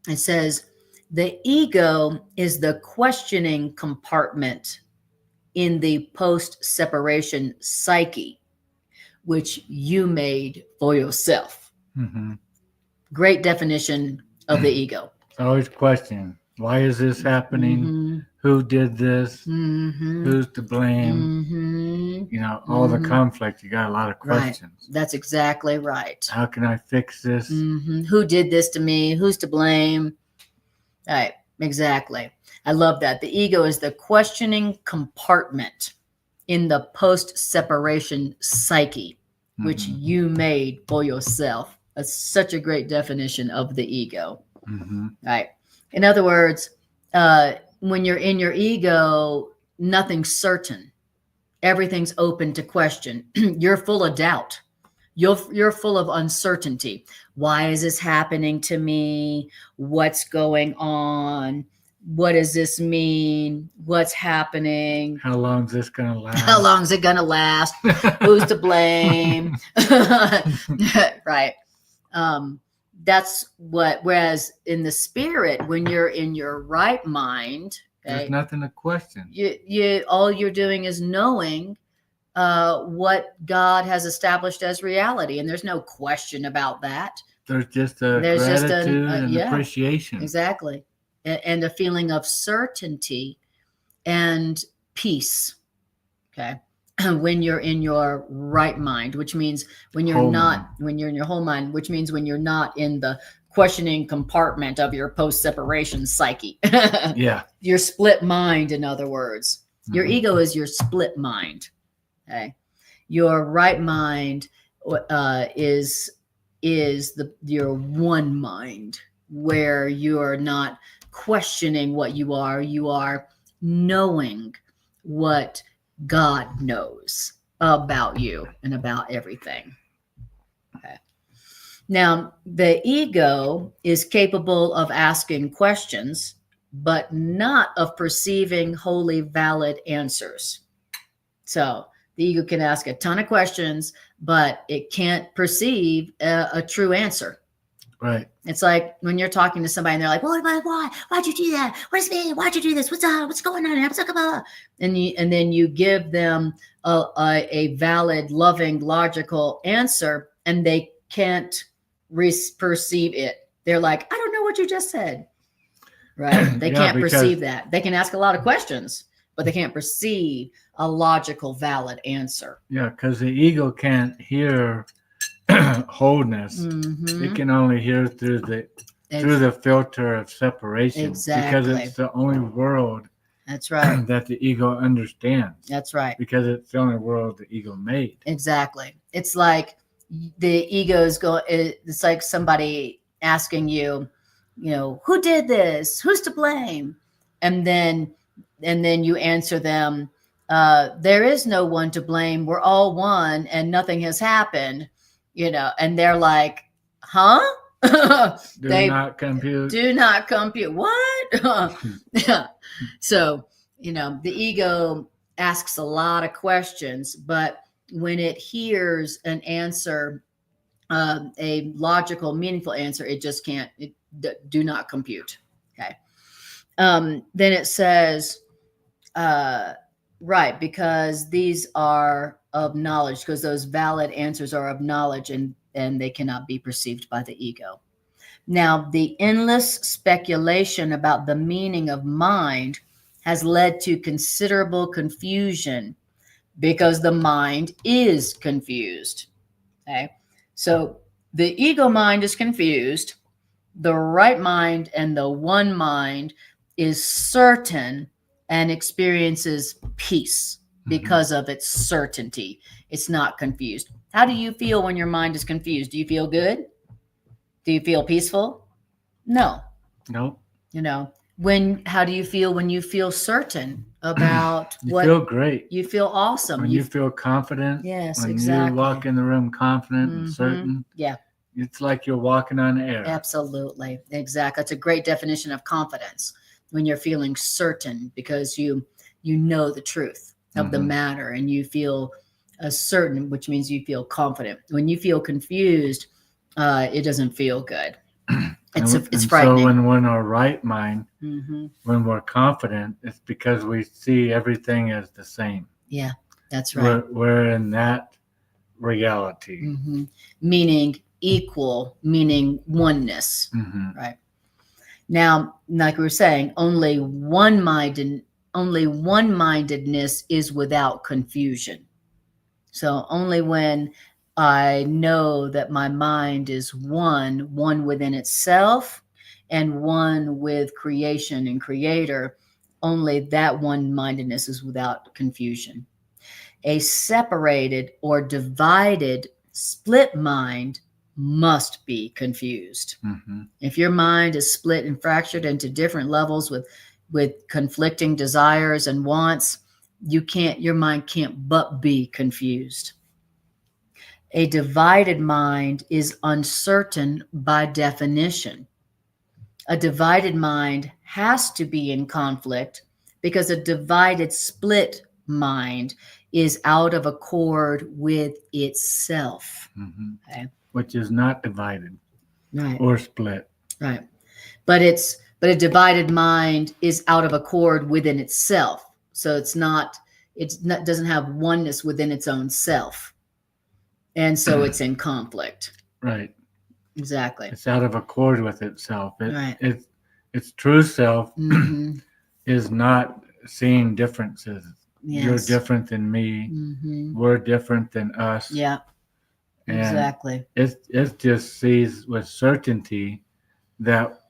It says, the ego is the questioning compartment in the post-separation psyche, which you made for yourself. Great definition of the ego. Always questioning. Why is this happening? Who did this? Who's to blame? All the conflict. You got a lot of questions. Right. That's exactly right. How can I fix this? Who did this to me? Who's to blame? All right. Exactly. I love that. The ego is the questioning compartment in the post-separation psyche, which you made for yourself. That's such a great definition of the ego. Right. In other words, when you're in your ego, nothing's certain. Everything's open to question. You're full of doubt. You're full of uncertainty. Why is this happening to me? What's going on? What does this mean? What's happening? How long is this going to last? How long is it going to last? Who's to blame? Right. That's whereas in the spirit, when you're in your right mind, okay, there's nothing to question. All you're doing is knowing what God has established as reality, and there's no question about that. There's just gratitude and appreciation. Exactly, and a feeling of certainty and peace. Okay. When you're in your right mind, which means when you're when you're in your whole mind, which means when you're not in the questioning compartment of your post-separation psyche. Yeah. Your split mind, in other words. Your ego is your split mind. Okay. Your right mind is your one mind, where you're not questioning what you are knowing what God knows about you and about everything. Okay. Now, the ego is capable of asking questions, but not of perceiving wholly valid answers. So the ego can ask a ton of questions, but it can't perceive a true answer. Right. It's like when you're talking to somebody and they're like, why? Why'd you do that? What does it mean? Why'd you do this? What's up? What's going on? And then you give them a valid, loving, logical answer, and they can't perceive it. They're like, I don't know what you just said. Right? They can't perceive that. They can ask a lot of questions, but they can't perceive a logical, valid answer. Yeah, because the ego can't hear wholeness, it can only hear through the filter of separation. Exactly. Because it's the only world That's right. that the ego understands. That's right. Because it's the only world the ego made. Exactly. It's like the ego is going, it's like somebody asking you, who did this? Who's to blame? And then you answer them, there is no one to blame. We're all one and nothing has happened, and they're like, huh? Do not compute. Do not compute. What? So, the ego asks a lot of questions, but when it hears an answer, a logical, meaningful answer, it just can't, do not compute. Okay. Then it says, right, because these are of knowledge, because those valid answers are of knowledge and they cannot be perceived by the ego. Now, the endless speculation about the meaning of mind has led to considerable confusion because the mind is confused. Okay. So the ego mind is confused. The right mind and the one mind is certain and experiences peace because of its certainty. It's not confused. How do you feel when your mind is confused? Do you feel good? Do you feel peaceful? No. Nope. How do you feel when you feel certain about you feel great. You feel awesome. When you feel confident. Yes, when exactly. You walk in the room confident and certain. Yeah. It's like you're walking on air. Absolutely. Exactly. That's a great definition of confidence, when you're feeling certain because you know the truth of the matter and you feel certain, which means you feel confident. When you feel confused, it doesn't feel good. It's frightening. So when we're in our right mind, when we're confident, it's because we see everything as the same. Yeah, that's right. We're in that reality. Meaning equal, meaning oneness. Right. Now, like we were saying, only one-mindedness is without confusion. So only when I know that my mind is one within itself and one with creation and creator, only that one-mindedness is without confusion. A separated or divided split mind must be confused. If your mind is split and fractured into different levels with conflicting desires and wants, your mind can't but be confused. A divided mind is uncertain by definition. A divided mind has to be in conflict because a divided split mind is out of accord with itself. Okay. Which is not divided, right, or split. Right. But a divided mind is out of accord within itself. So it doesn't have oneness within its own self. And so it's in conflict. Right. Exactly. It's out of accord with itself. Right. Its true self is not seeing differences. Yes. You're different than me. We're different than us. Yeah. And exactly. It just sees with certainty that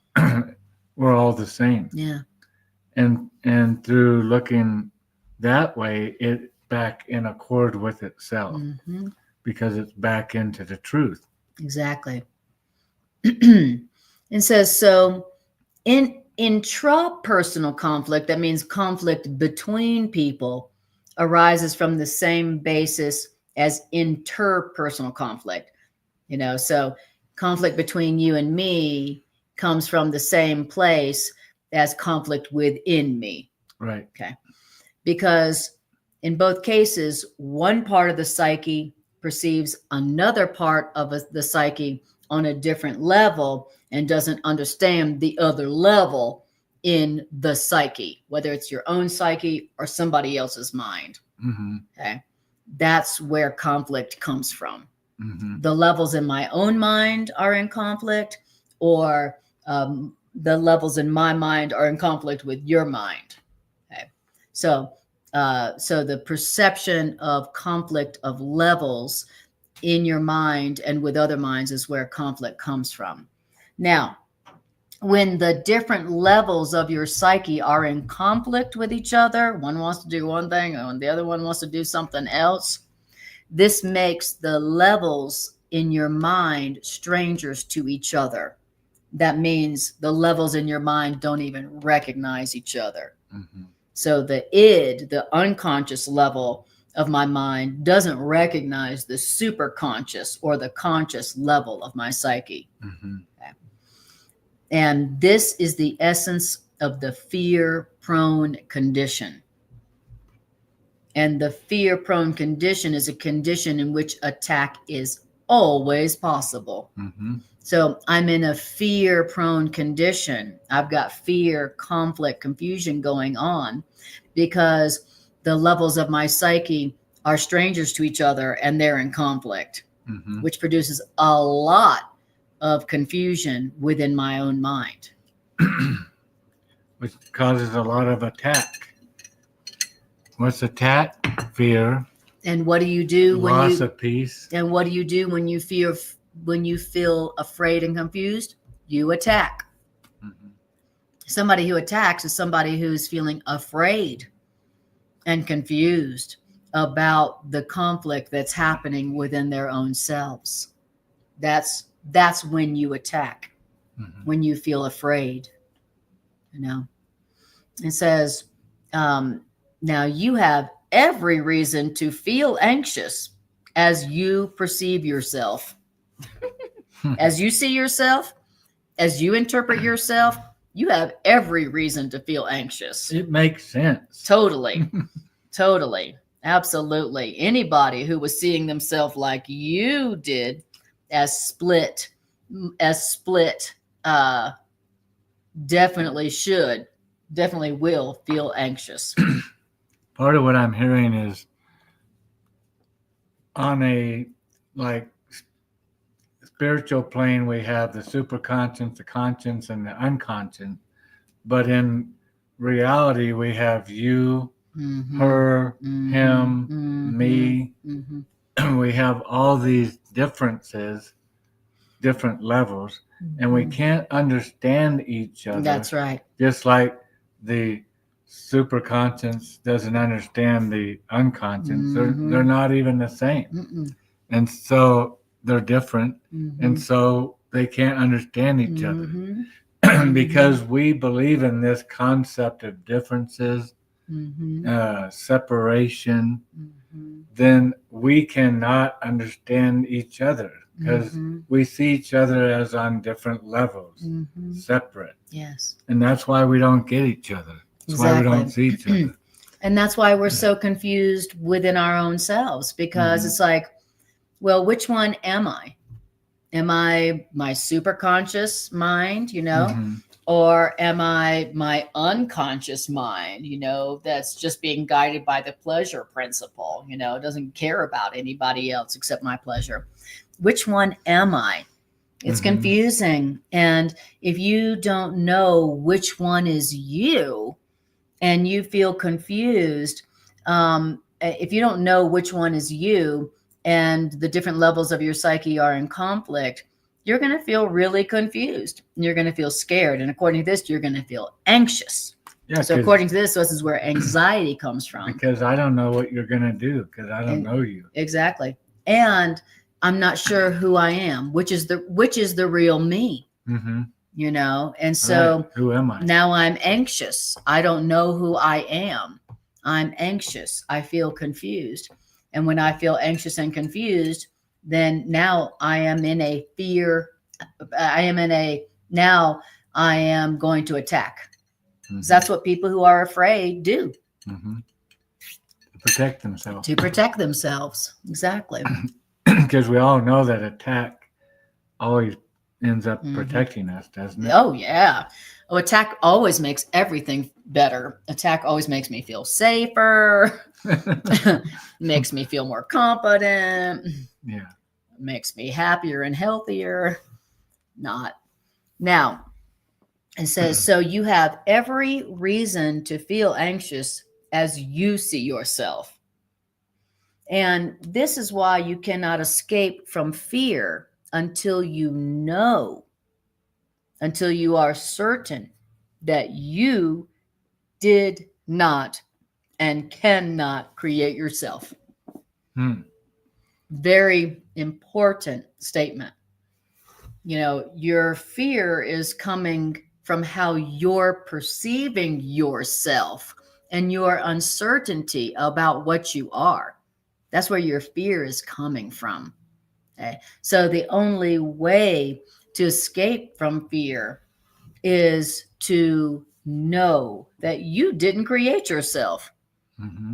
we're all the same. Yeah. And through looking that way, it's back in accord with itself because it's back into the truth. Exactly. It says, so in intrapersonal conflict, that means conflict between people, arises from the same basis as interpersonal conflict. So conflict between you and me comes from the same place as conflict within me. Right. Okay. Because in both cases, one part of the psyche perceives another part of the psyche on a different level and doesn't understand the other level in the psyche, whether it's your own psyche or somebody else's mind. Okay. That's where conflict comes from. The levels in my own mind are in conflict, or the levels in my mind are in conflict with your mind. Okay. So the perception of conflict of levels in your mind and with other minds is where conflict comes from. Now, when the different levels of your psyche are in conflict with each other, one wants to do one thing and the other one wants to do something else, this makes the levels in your mind strangers to each other. That means the levels in your mind don't even recognize each other. Mm-hmm. So the id, the unconscious level of my mind, doesn't recognize the superconscious or the conscious level of my psyche. Mm-hmm. Okay. And this is the essence of the fear-prone condition. And the fear-prone condition is a condition in which attack is always possible. Mm-hmm. So I'm in a fear-prone condition. I've got fear, conflict, confusion going on because the levels of my psyche are strangers to each other and they're in conflict, Mm-hmm. which produces a lot of confusion within my own mind. Which causes a lot of attack. What's attack? Fear. And what do you do when Loss you of peace. and what do you do when you feel afraid and confused? You attack. Mm-hmm. Somebody who attacks is somebody who's feeling afraid and confused about the conflict that's happening within their own selves. That's when you attack, Mm-hmm. when you feel afraid. You know, it says, now you have every reason to feel anxious as you perceive yourself. As you see yourself, as you interpret yourself, you have every reason to feel anxious. It makes sense. Totally. Totally. Absolutely. Anybody who was seeing themselves like you did as split, definitely will feel anxious. Part of what I'm hearing is on a like spiritual plane, we have the superconscious, the conscious, and the unconscious. But in reality, we have you, Mm-hmm. her, Mm-hmm. him, Mm-hmm. me. Mm-hmm. We have all these differences, different levels, and we can't understand each other. That's right. Just like the superconscious doesn't understand the unconscious. Mm-hmm. They're not even the same. Mm-mm. And so they're different. Mm-hmm. And so they can't understand each Mm-hmm. other. Because we believe in this concept of differences, Mm-hmm. separation, Mm-hmm. then we cannot understand each other because Mm-hmm. we see each other as on different levels, Mm-hmm. separate. Yes. And that's why we don't get each other. That's why we don't see each other. And that's why we're so confused within our own selves, because Mm-hmm. it's like, well, which one am I? Am I my superconscious mind, Mm-hmm. or am I my unconscious mind, that's just being guided by the pleasure principle, doesn't care about anybody else except my pleasure. Which one am I? It's Mm-hmm. confusing. And if you don't know which one is you and you feel confused, if you don't know which one is you and the different levels of your psyche are in conflict, you're going to feel really confused. And you're going to feel scared. And according to this, you're going to feel anxious. Yeah, So according to this is where anxiety comes from. Because I don't know what you're going to do because I don't know you. Exactly. And I'm not sure who I am, which is the real me. Mm-hmm. And so right. Who am I? Now I'm anxious. I don't know who I am. I'm anxious. I feel confused. And when I feel anxious and confused, then now I am in a fear. Now I am going to attack. Mm-hmm. So that's what people who are afraid do. Mm-hmm. To protect themselves. To protect themselves. Exactly. Because we all know that attack always ends up Mm-hmm. protecting us, doesn't it? Oh, yeah. Oh, attack always makes everything better. Attack always makes me feel safer. Makes me feel more confident. Yeah. Makes me happier and healthier. Not. Now, it says, so you have every reason to feel anxious as you see yourself. And this is why you cannot escape from fear until you know, until you are certain that you did not and cannot create yourself. Very important statement. You know, your fear is coming from how you're perceiving yourself and your uncertainty about what you are. That's where your fear is coming from. Okay. So the only way to escape from fear is to know that you didn't create yourself. Mm-hmm.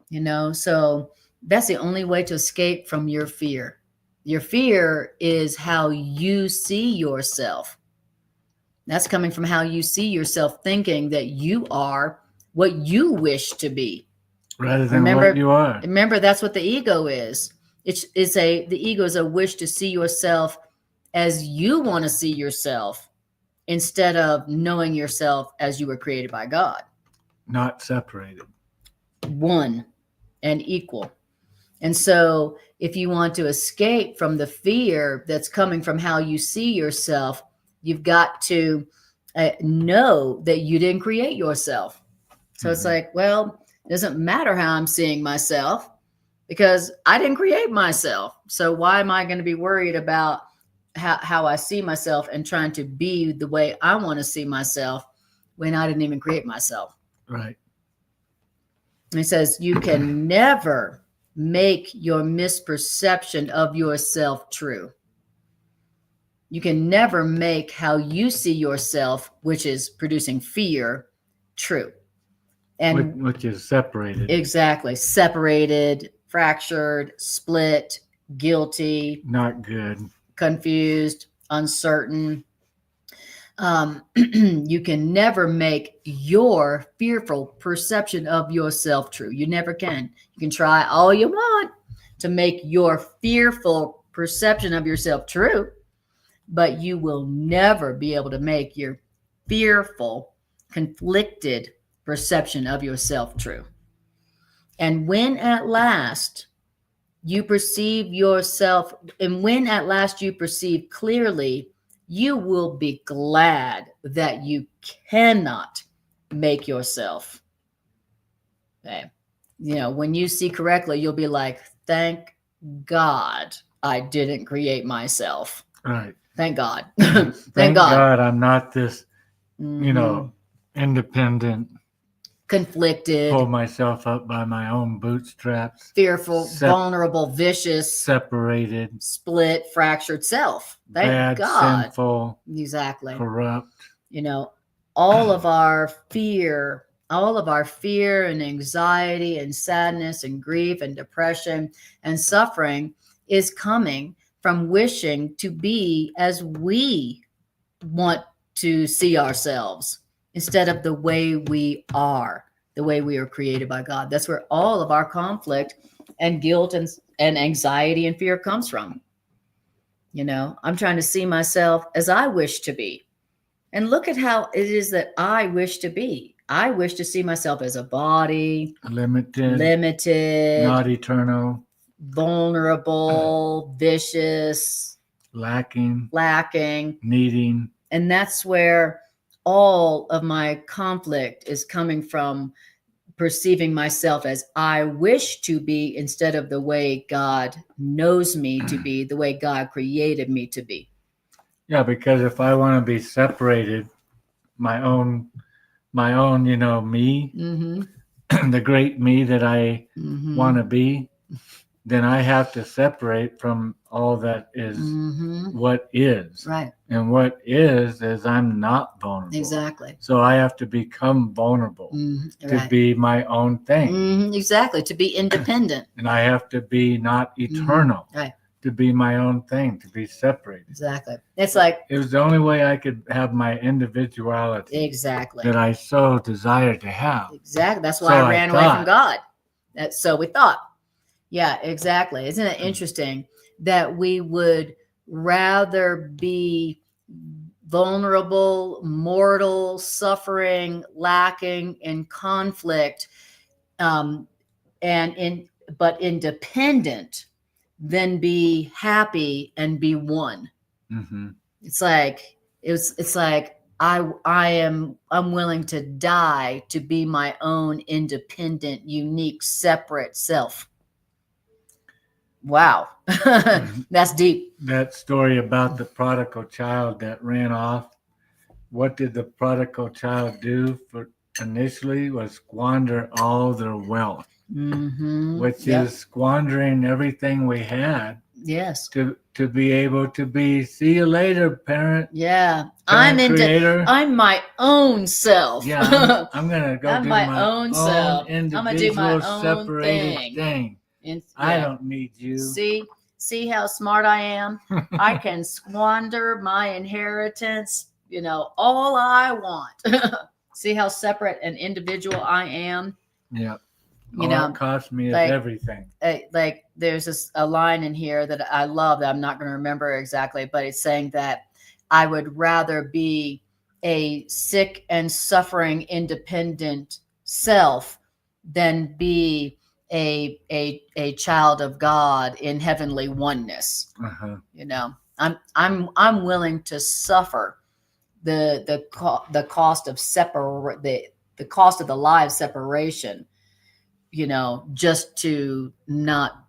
You know, so that's the only way to escape from your fear. Your fear is how you see yourself. That's coming from how you see yourself, thinking that you are what you wish to be. Rather than what you are. Remember, that's what the ego is. The ego is a wish to see yourself as you want to see yourself, instead of knowing yourself as you were created by God. Not separated. One and equal. And so if you want to escape from the fear that's coming from how you see yourself, you've got to know that you didn't create yourself. So it's like, well, it doesn't matter how I'm seeing myself because I didn't create myself. So why am I going to be worried about how I see myself and trying to be the way I want to see myself when I didn't even create myself? Right. And it says you can never make your misperception of yourself true. You can never make how you see yourself, which is producing fear, true. And which is separated. Exactly. Separated, fractured, split, guilty. Not good. Confused, uncertain. You can never make your fearful perception of yourself true. You never can. You can try all you want to make your fearful perception of yourself true, but you will never be able to make your fearful, conflicted perception of yourself true. And when at last you perceive yourself, and when at last you perceive clearly, you will be glad that you cannot make yourself. Okay. You know, when you see correctly, you'll be like, thank God I didn't create myself. Right. Thank God. Thank God I'm not this, you know, independent, conflicted, pull myself up by my own bootstraps, fearful, vulnerable, vicious, separated, split, fractured self. Thank bad, God. sinful, exactly, corrupt. You know, all of our fear and anxiety and sadness and grief and depression and suffering is coming from wishing to be as we want to see ourselves instead of the way we are, the way we are created by God. That's where all of our conflict and guilt and anxiety and fear comes from. You know, I'm trying to see myself as I wish to be. And look at how it is that I wish to be. I wish to see myself as a body, limited, not eternal, vulnerable, vicious, lacking, needing. And that's where all of my conflict is coming from, perceiving myself as I wish to be instead of the way God knows me to be, the way God created me to be. Yeah, because if I want to be separated, my own, you know, me, the great me that I want to be, then I have to separate from all that is what is. Right. And what is I'm not vulnerable. Exactly. So I have to become vulnerable to be my own thing. Exactly. To be independent. And I have to be not eternal. Right. To be my own thing, to be separated. Exactly. It's like it was the only way I could have my individuality. Exactly. That I so desired to have. Exactly. That's why I ran away from God. So we thought. Yeah, exactly. Isn't it interesting that we would rather be vulnerable, mortal, suffering, lacking in conflict, and but independent, then be happy and be one. Mm-hmm. It's like I'm willing to die to be my own independent, unique, separate self. Wow. That's deep. That story about the prodigal child that ran off. What did the prodigal child do? For initially was squander all their wealth, which is squandering everything we had. Yes. To be able to be, see you later, parent. Yeah. Creator. I'm my own self. Yeah, I'm gonna go do my own self. individual, I'm gonna do my own separated thing. I don't need you. See how smart I am? I can squander my inheritance, all I want. See how separate and individual I am? Yeah. All it cost me is everything. Like there's a line in here that I love that I'm not going to remember exactly, but it's saying that I would rather be a sick and suffering independent self than be a child of God in heavenly oneness. Uh-huh. I'm willing to suffer the cost of the cost of the live separation, just to not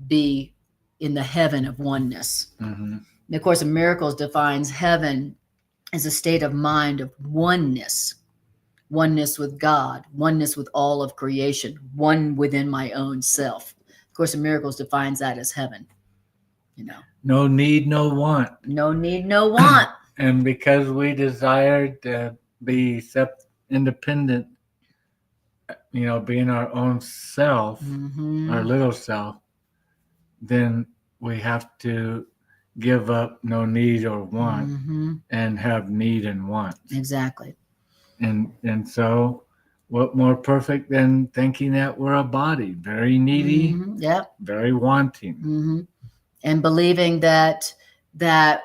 be in the heaven of oneness. Mm-hmm. The Course in Miracles defines heaven as a state of mind of oneness with God, oneness with all of creation, one within my own self. The Course in Miracles defines that as heaven. No need, no want. No need, no want. And because we desired to be independent, being our own self, our little self, then we have to give up no need or want and have need and want. Exactly. And so what more perfect than thinking that we're a body, very needy, very wanting. And believing that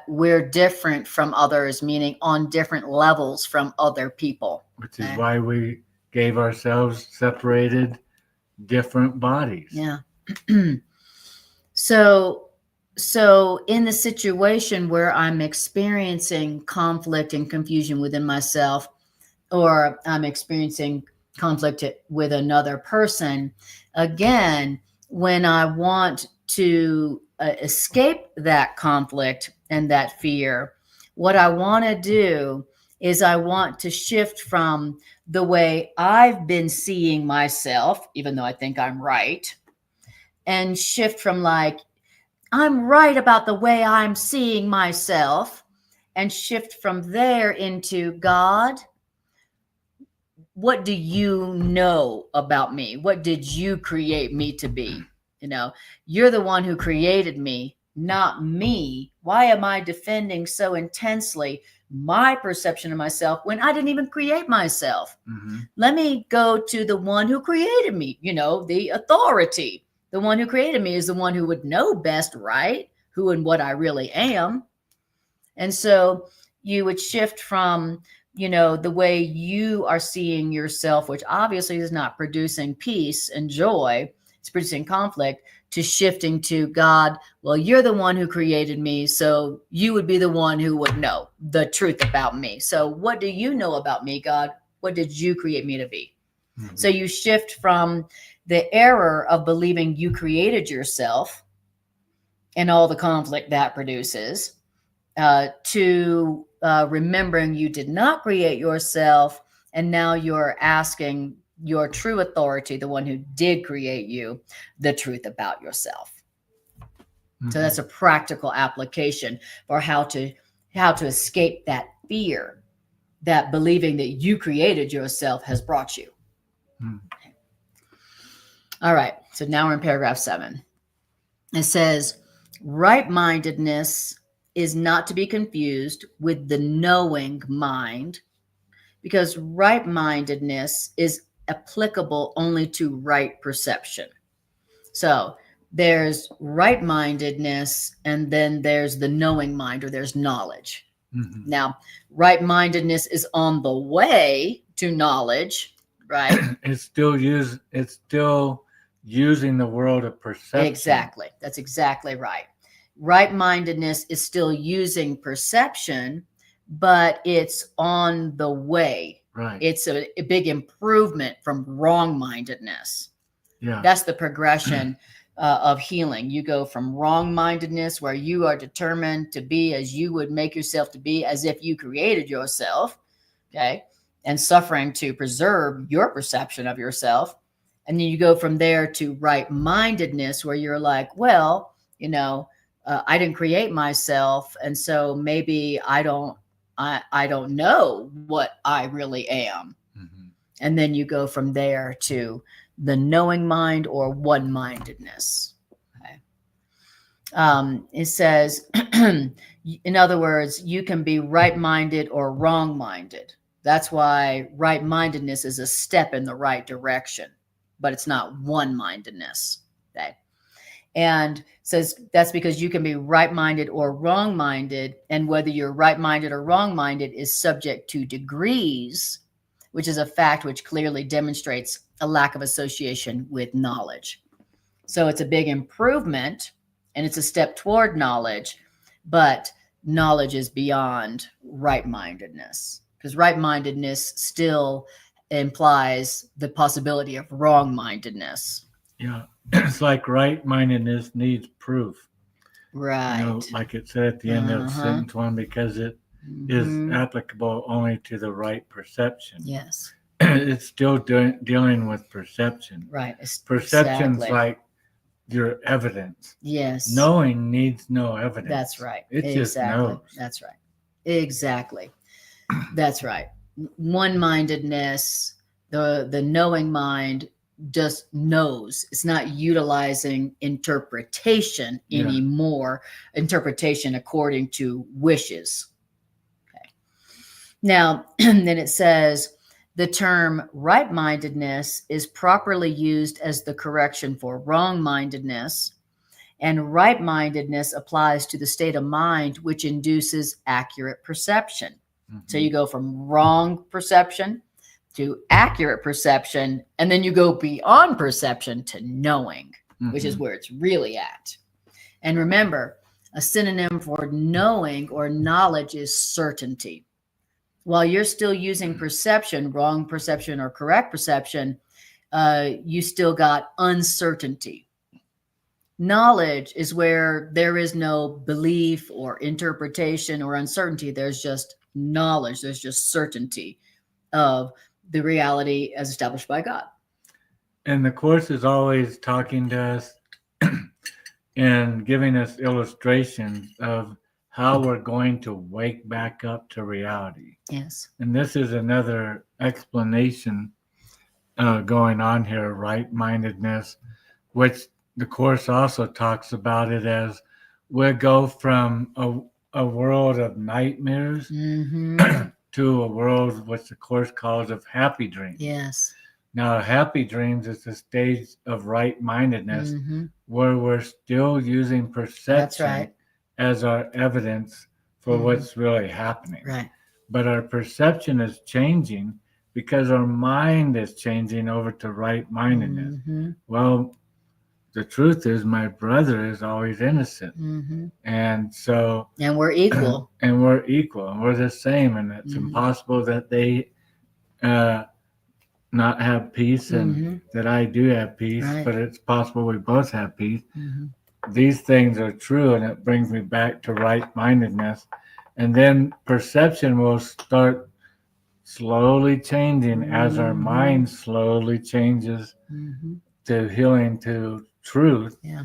we're different from others, meaning on different levels from other people. Which is why we gave ourselves separated different bodies. Yeah. So in the situation where I'm experiencing conflict and confusion within myself, or I'm experiencing conflict with another person, again, when I want to escape that conflict and that fear, what I want to do is I want to shift from the way I've been seeing myself, even though I think I'm right, and shift from like, I'm right about the way I'm seeing myself, and shift from there into God. What do you know about me? What did you create me to be? You're the one who created me, not me. Why am I defending so intensely my perception of myself when I didn't even create myself? Let me go to the one who created me, the authority. The one who created me is the one who would know best, right? Who and what I really am. And so you would shift from, the way you are seeing yourself, which obviously is not producing peace and joy, it's producing conflict, to shifting to God. Well, you're the one who created me, so you would be the one who would know the truth about me. So what do you know about me, God? What did you create me to be? So you shift from the error of believing you created yourself and all the conflict that produces, to remembering you did not create yourself, and now you're asking your true authority, the one who did create you, the truth about yourself. So that's a practical application for how to escape that fear that believing that you created yourself has brought you. Okay. All right. So now we're in paragraph 7. It says, right-mindedness is not to be confused with the knowing mind, because right-mindedness is applicable only to right perception. So there's right-mindedness, and then there's the knowing mind, or there's knowledge. Now, right-mindedness is on the way to knowledge, right? It's still using the world of perception. Exactly. That's exactly right. Right-mindedness is still using perception, but it's on the way. Right. It's a big improvement from wrong-mindedness. Yeah. That's the progression of healing. You go from wrong-mindedness, where you are determined to be as you would make yourself to be, as if you created yourself, okay, and suffering to preserve your perception of yourself. And then you go from there to right-mindedness, where you're like, well, I didn't create myself, and so maybe I don't know what I really am. Mm-hmm. And then you go from there to the knowing mind, or one-mindedness. Okay. It says, in other words, you can be right-minded or wrong-minded. That's why right-mindedness is a step in the right direction, but it's not one-mindedness. Okay. And says that's because you can be right-minded or wrong-minded, and whether you're right-minded or wrong-minded is subject to degrees, which is a fact which clearly demonstrates a lack of association with knowledge. So it's a big improvement, and it's a step toward knowledge, but knowledge is beyond right-mindedness, because right-mindedness still implies the possibility of wrong-mindedness. Yeah. It's like right-mindedness needs proof. Right. Like it said at the end of sentence 1, because it is applicable only to the right perception. Yes. It's still dealing with perception. Right. Perception's Exactly. like your evidence. Yes. Knowing needs no evidence. That's right. It just knows. That's right. Exactly. That's right. One-mindedness, the knowing mind just knows. It's not utilizing interpretation anymore. Interpretation according to wishes. Okay. Now, then it says the term right-mindedness is properly used as the correction for wrong-mindedness, and right-mindedness applies to the state of mind which induces accurate perception. Mm-hmm. So you go from wrong perception to accurate perception, and then you go beyond perception to knowing, which is where it's really at. And remember, a synonym for knowing or knowledge is certainty. While you're still using perception, wrong perception or correct perception, you still got uncertainty. Knowledge is where there is no belief or interpretation or uncertainty. There's just knowledge. There's just certainty of the reality as established by God. And the Course is always talking to us and giving us illustrations of how we're going to wake back up to reality. Yes. And this is another explanation going on here, right-mindedness, which the Course also talks about it as we go from a world of nightmares to a world which the Course calls of happy dreams. Yes. Now, happy dreams is the stage of right-mindedness where we're still using perception as our evidence for what's really happening. Right. But our perception is changing because our mind is changing over to right-mindedness. Well, the truth is my brother is always innocent. And so... And we're equal. And we're equal. And we're the same. And it's impossible that they not have peace and that I do have peace. Right. But it's possible we both have peace. These things are true. And it brings me back to right-mindedness. And then perception will start slowly changing as our mind slowly changes to healing to truth. Yeah.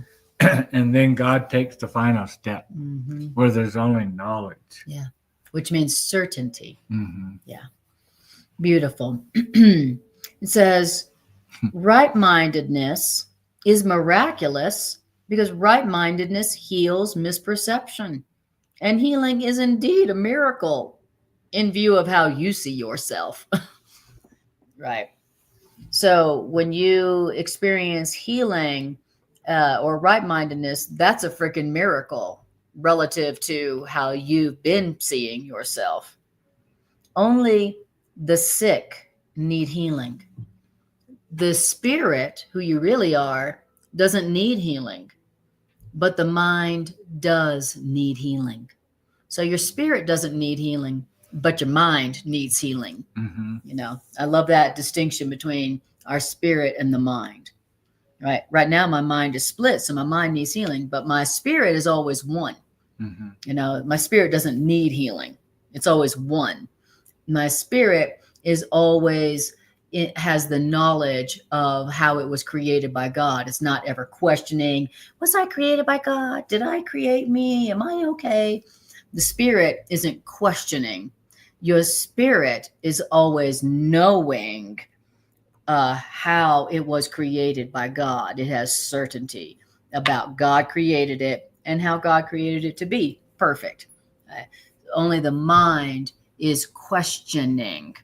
And then God takes the final step where there's only knowledge. Yeah. Which means certainty. Yeah. Beautiful. It says, right-mindedness is miraculous because right-mindedness heals misperception. And healing is indeed a miracle in view of how you see yourself. Right. So when you experience healing or right-mindedness, that's a freaking miracle relative to how you've been seeing yourself. Only the sick need healing. The spirit, who you really are, doesn't need healing, but the mind does need healing. So your spirit doesn't need healing, but your mind needs healing. I love that distinction between our spirit and the mind. Right now my mind is split, so my mind needs healing, but my spirit is always one. My spirit doesn't need healing. It's always one. My spirit is always, it has the knowledge of how it was created by God. It's not ever questioning, was I created by God? Did I create me? Am I okay? The spirit isn't questioning. Your spirit is always knowing how it was created by God. It has certainty about God created it and how God created it to be perfect. Only the mind is questioning,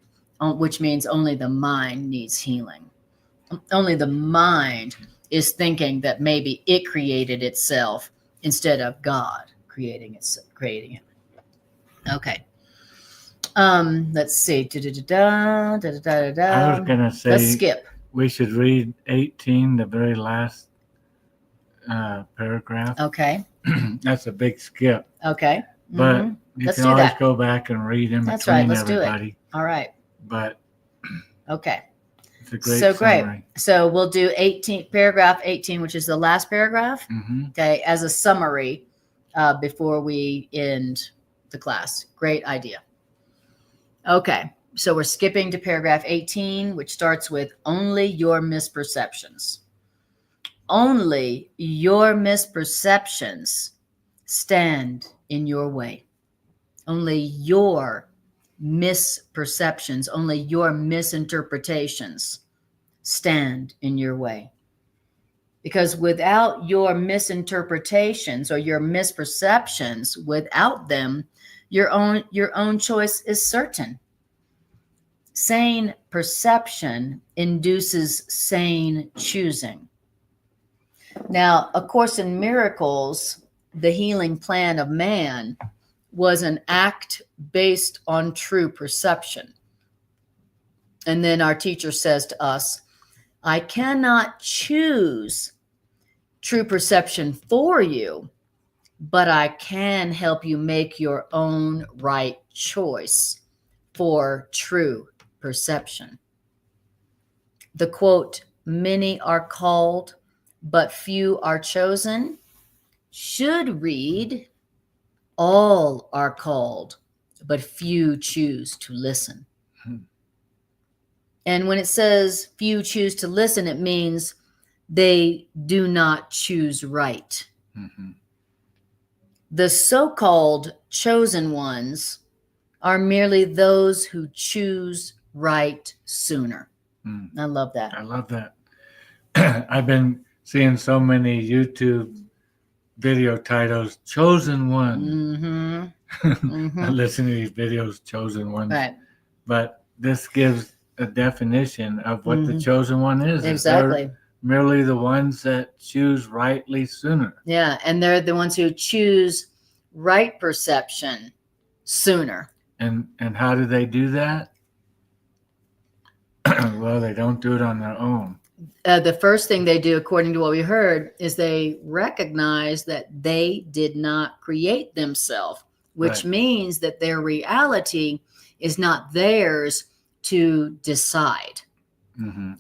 which means only the mind needs healing. Only the mind is thinking that maybe it created itself instead of God creating it. Okay. Let's see. I was gonna say, let's skip. We should read 18, the very last paragraph. Okay. That's a big skip. Okay. But you Let's can do always that. go back and read in That's between right. Let's everybody. do it. All right. But okay. It's a great so summary. Great. So we'll do paragraph 18, which is the last paragraph. Okay, as a summary before we end the class. Great idea. Okay, so we're skipping to paragraph 18, which starts with only your misperceptions. Only your misperceptions stand in your way. Only your misperceptions, only your misinterpretations stand in your way. Because without your misinterpretations or your misperceptions, without them, your own choice is certain. Sane perception induces sane choosing. Now, A Course in Miracles, the healing plan of man, was an act based on true perception. And then our teacher says to us, I cannot choose true perception for you, but I can help you make your own right choice for true perception. The quote, many are called, but few are chosen, should read, all are called, but few choose to listen. And when it says few choose to listen, it means they do not choose right. The so-called chosen ones are merely those who choose right sooner. I love that. I love that. I've been seeing so many YouTube video titles, Chosen One. I listen to these videos, Chosen Ones. Right. But this gives a definition of what the chosen one is. Exactly. They're merely the ones that choose rightly sooner. Yeah, and they're the ones who choose right perception sooner. And how do they do that? Well, they don't do it on their own. The first thing they do, according to what we heard, is they recognize that they did not create themselves, which means that their reality is not theirs to decide.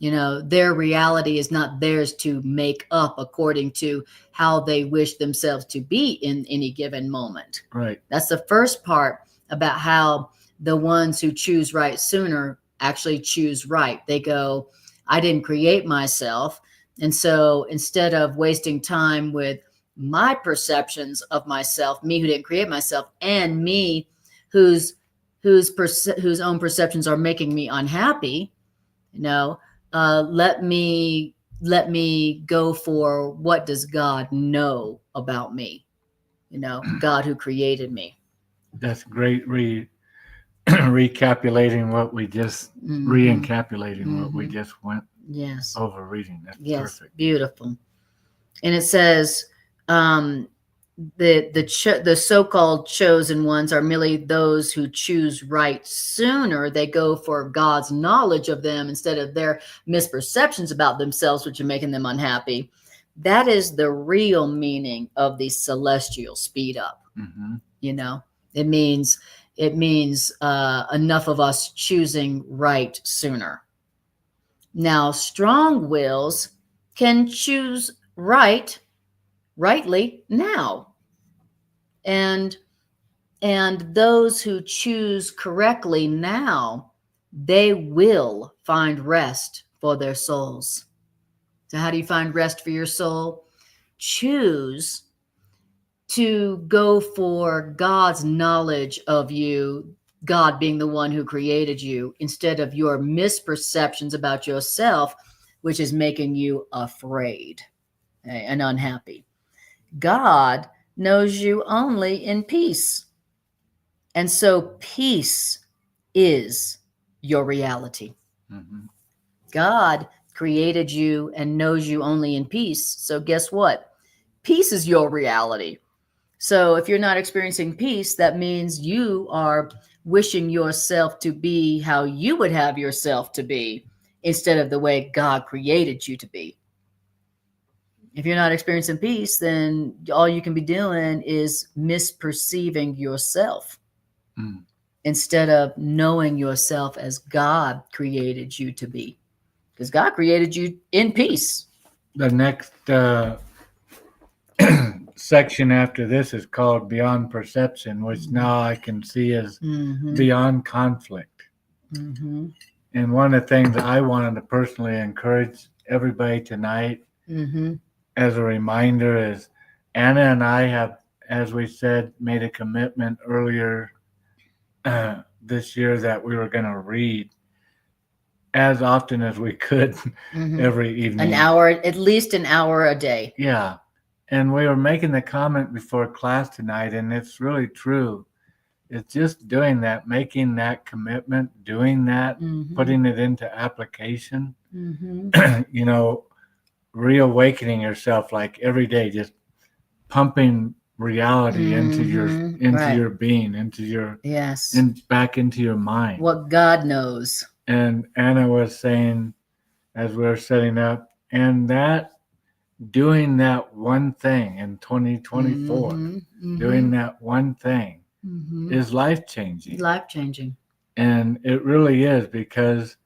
Their reality is not theirs to make up according to how they wish themselves to be in any given moment. Right. That's the first part about how the ones who choose right sooner actually choose right. They go, I didn't create myself. And so instead of wasting time with my perceptions of myself, me who didn't create myself, and me whose own perceptions are making me unhappy, let me go for what does God know about me? God who created me. That's great. Recapitulating what we just re-encapsulating what we just went over reading. That's perfect. Beautiful. And it says, the so-called chosen ones are merely those who choose right sooner. They go for God's knowledge of them instead of their misperceptions about themselves, which are making them unhappy. That is the real meaning of the celestial speed up. Mm-hmm. You know, it means enough of us choosing right sooner. Now, strong wills can choose rightly now. And those who choose correctly now, they will find rest for their souls. So how do you find rest for your soul? Choose to go for God's knowledge of you, God being the one who created you, instead of your misperceptions about yourself, which is making you afraid and unhappy. God knows you only in peace. And so peace is your reality. Mm-hmm. God created you and knows you only in peace. So guess what? Peace is your reality. So if you're not experiencing peace, that means you are wishing yourself to be how you would have yourself to be instead of the way God created you to be. If you're not experiencing peace, then all you can be doing is misperceiving yourself instead of knowing yourself as God created you to be. Because God created you in peace. The next section after this is called Beyond Perception, which now I can see as beyond conflict. Mm-hmm. And one of the things that I wanted to personally encourage everybody tonight as a reminder is Anna and I have, as we said, made a commitment earlier this year that we were going to read as often as we could every evening. An hour, at least an hour a day. Yeah. And we were making the comment before class tonight, and it's really true. It's just doing that, making that commitment, doing that, putting it into application, you know, reawakening yourself like every day, just pumping reality into your being, into your back into your mind. What God knows. And Anna was saying as we were setting up, and that doing that one thing in 2024, doing that one thing is life-changing. Life-changing. And it really is, because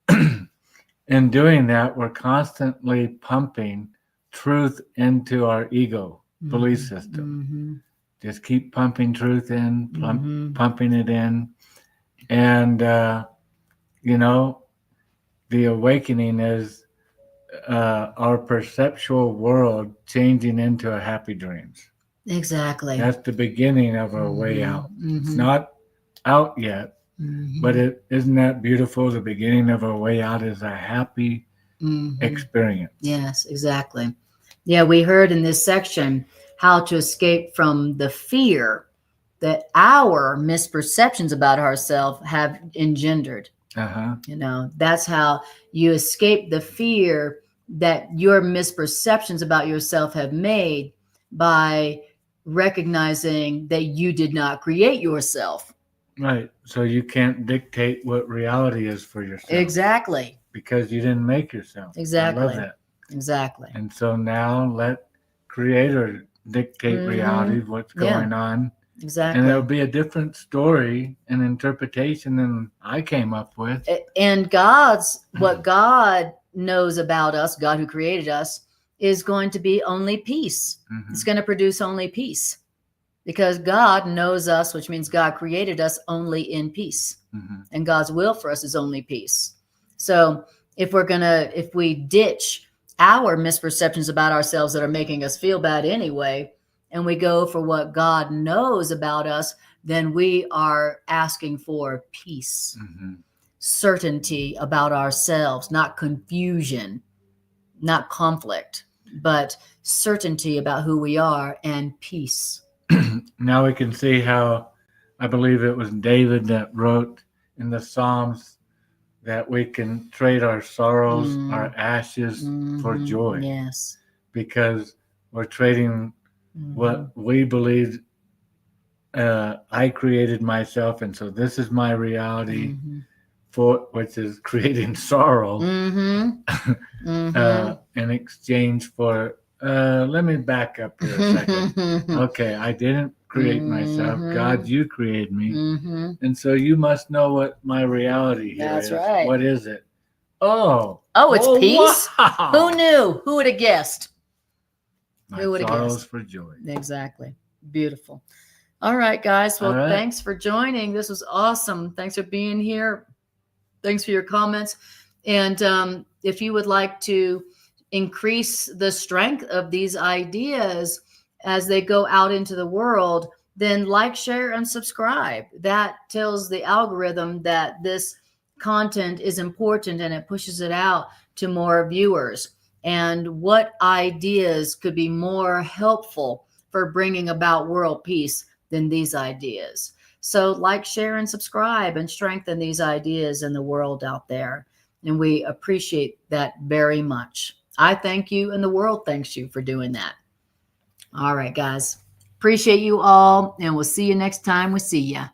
in doing that, we're constantly pumping truth into our ego belief system. Just keep pumping truth in, pumping it in. And, you know, the awakening is our perceptual world changing into a happy dreams. Exactly. That's the beginning of our way out. It's not out yet, but isn't that beautiful? The beginning of our way out is a happy experience. Yes, exactly. Yeah, we heard in this section how to escape from the fear that our misperceptions about ourselves have engendered. You know, that's how you escape the fear that your misperceptions about yourself have made, by recognizing that you did not create yourself. Right. So you can't dictate what reality is for yourself. Exactly. Because you didn't make yourself. Exactly. I love that. Exactly. And so now let Creator dictate reality, what's going on. Exactly. And it'll be a different story and interpretation than I came up with. And what God knows about us, God who created us, is going to be only peace. It's going to produce only peace, because God knows us, which means God created us only in peace. And God's will for us is only peace. So if we ditch our misperceptions about ourselves that are making us feel bad anyway, and we go for what God knows about us, then we are asking for peace, certainty about ourselves, not confusion, not conflict, but certainty about who we are and peace. Now we can see how, I believe it was David that wrote in the Psalms, that we can trade our sorrows, our ashes for joy. Yes. Because we're trading what we believed I created myself, and so this is my reality, for which is creating sorrow in exchange for. Let me back up here a second. Okay, I didn't create myself. God, you created me, and so you must know what my reality here That's is. right. What is it? Oh, it's peace. Wow. Who knew? Who would have guessed? My Who would have sorrows guessed? for joy. Exactly. Beautiful. All right, guys. Well, All right. thanks for joining. This was awesome. Thanks for being here. Thanks for your comments. And if you would like to increase the strength of these ideas as they go out into the world, then like, share, and subscribe. That tells the algorithm that this content is important and it pushes it out to more viewers. And what ideas could be more helpful for bringing about world peace than these ideas? So like, share, and subscribe and strengthen these ideas in the world out there. And we appreciate that very much. I thank you, and the world thanks you for doing that. All right, guys. Appreciate you all, and we'll see you next time we see ya.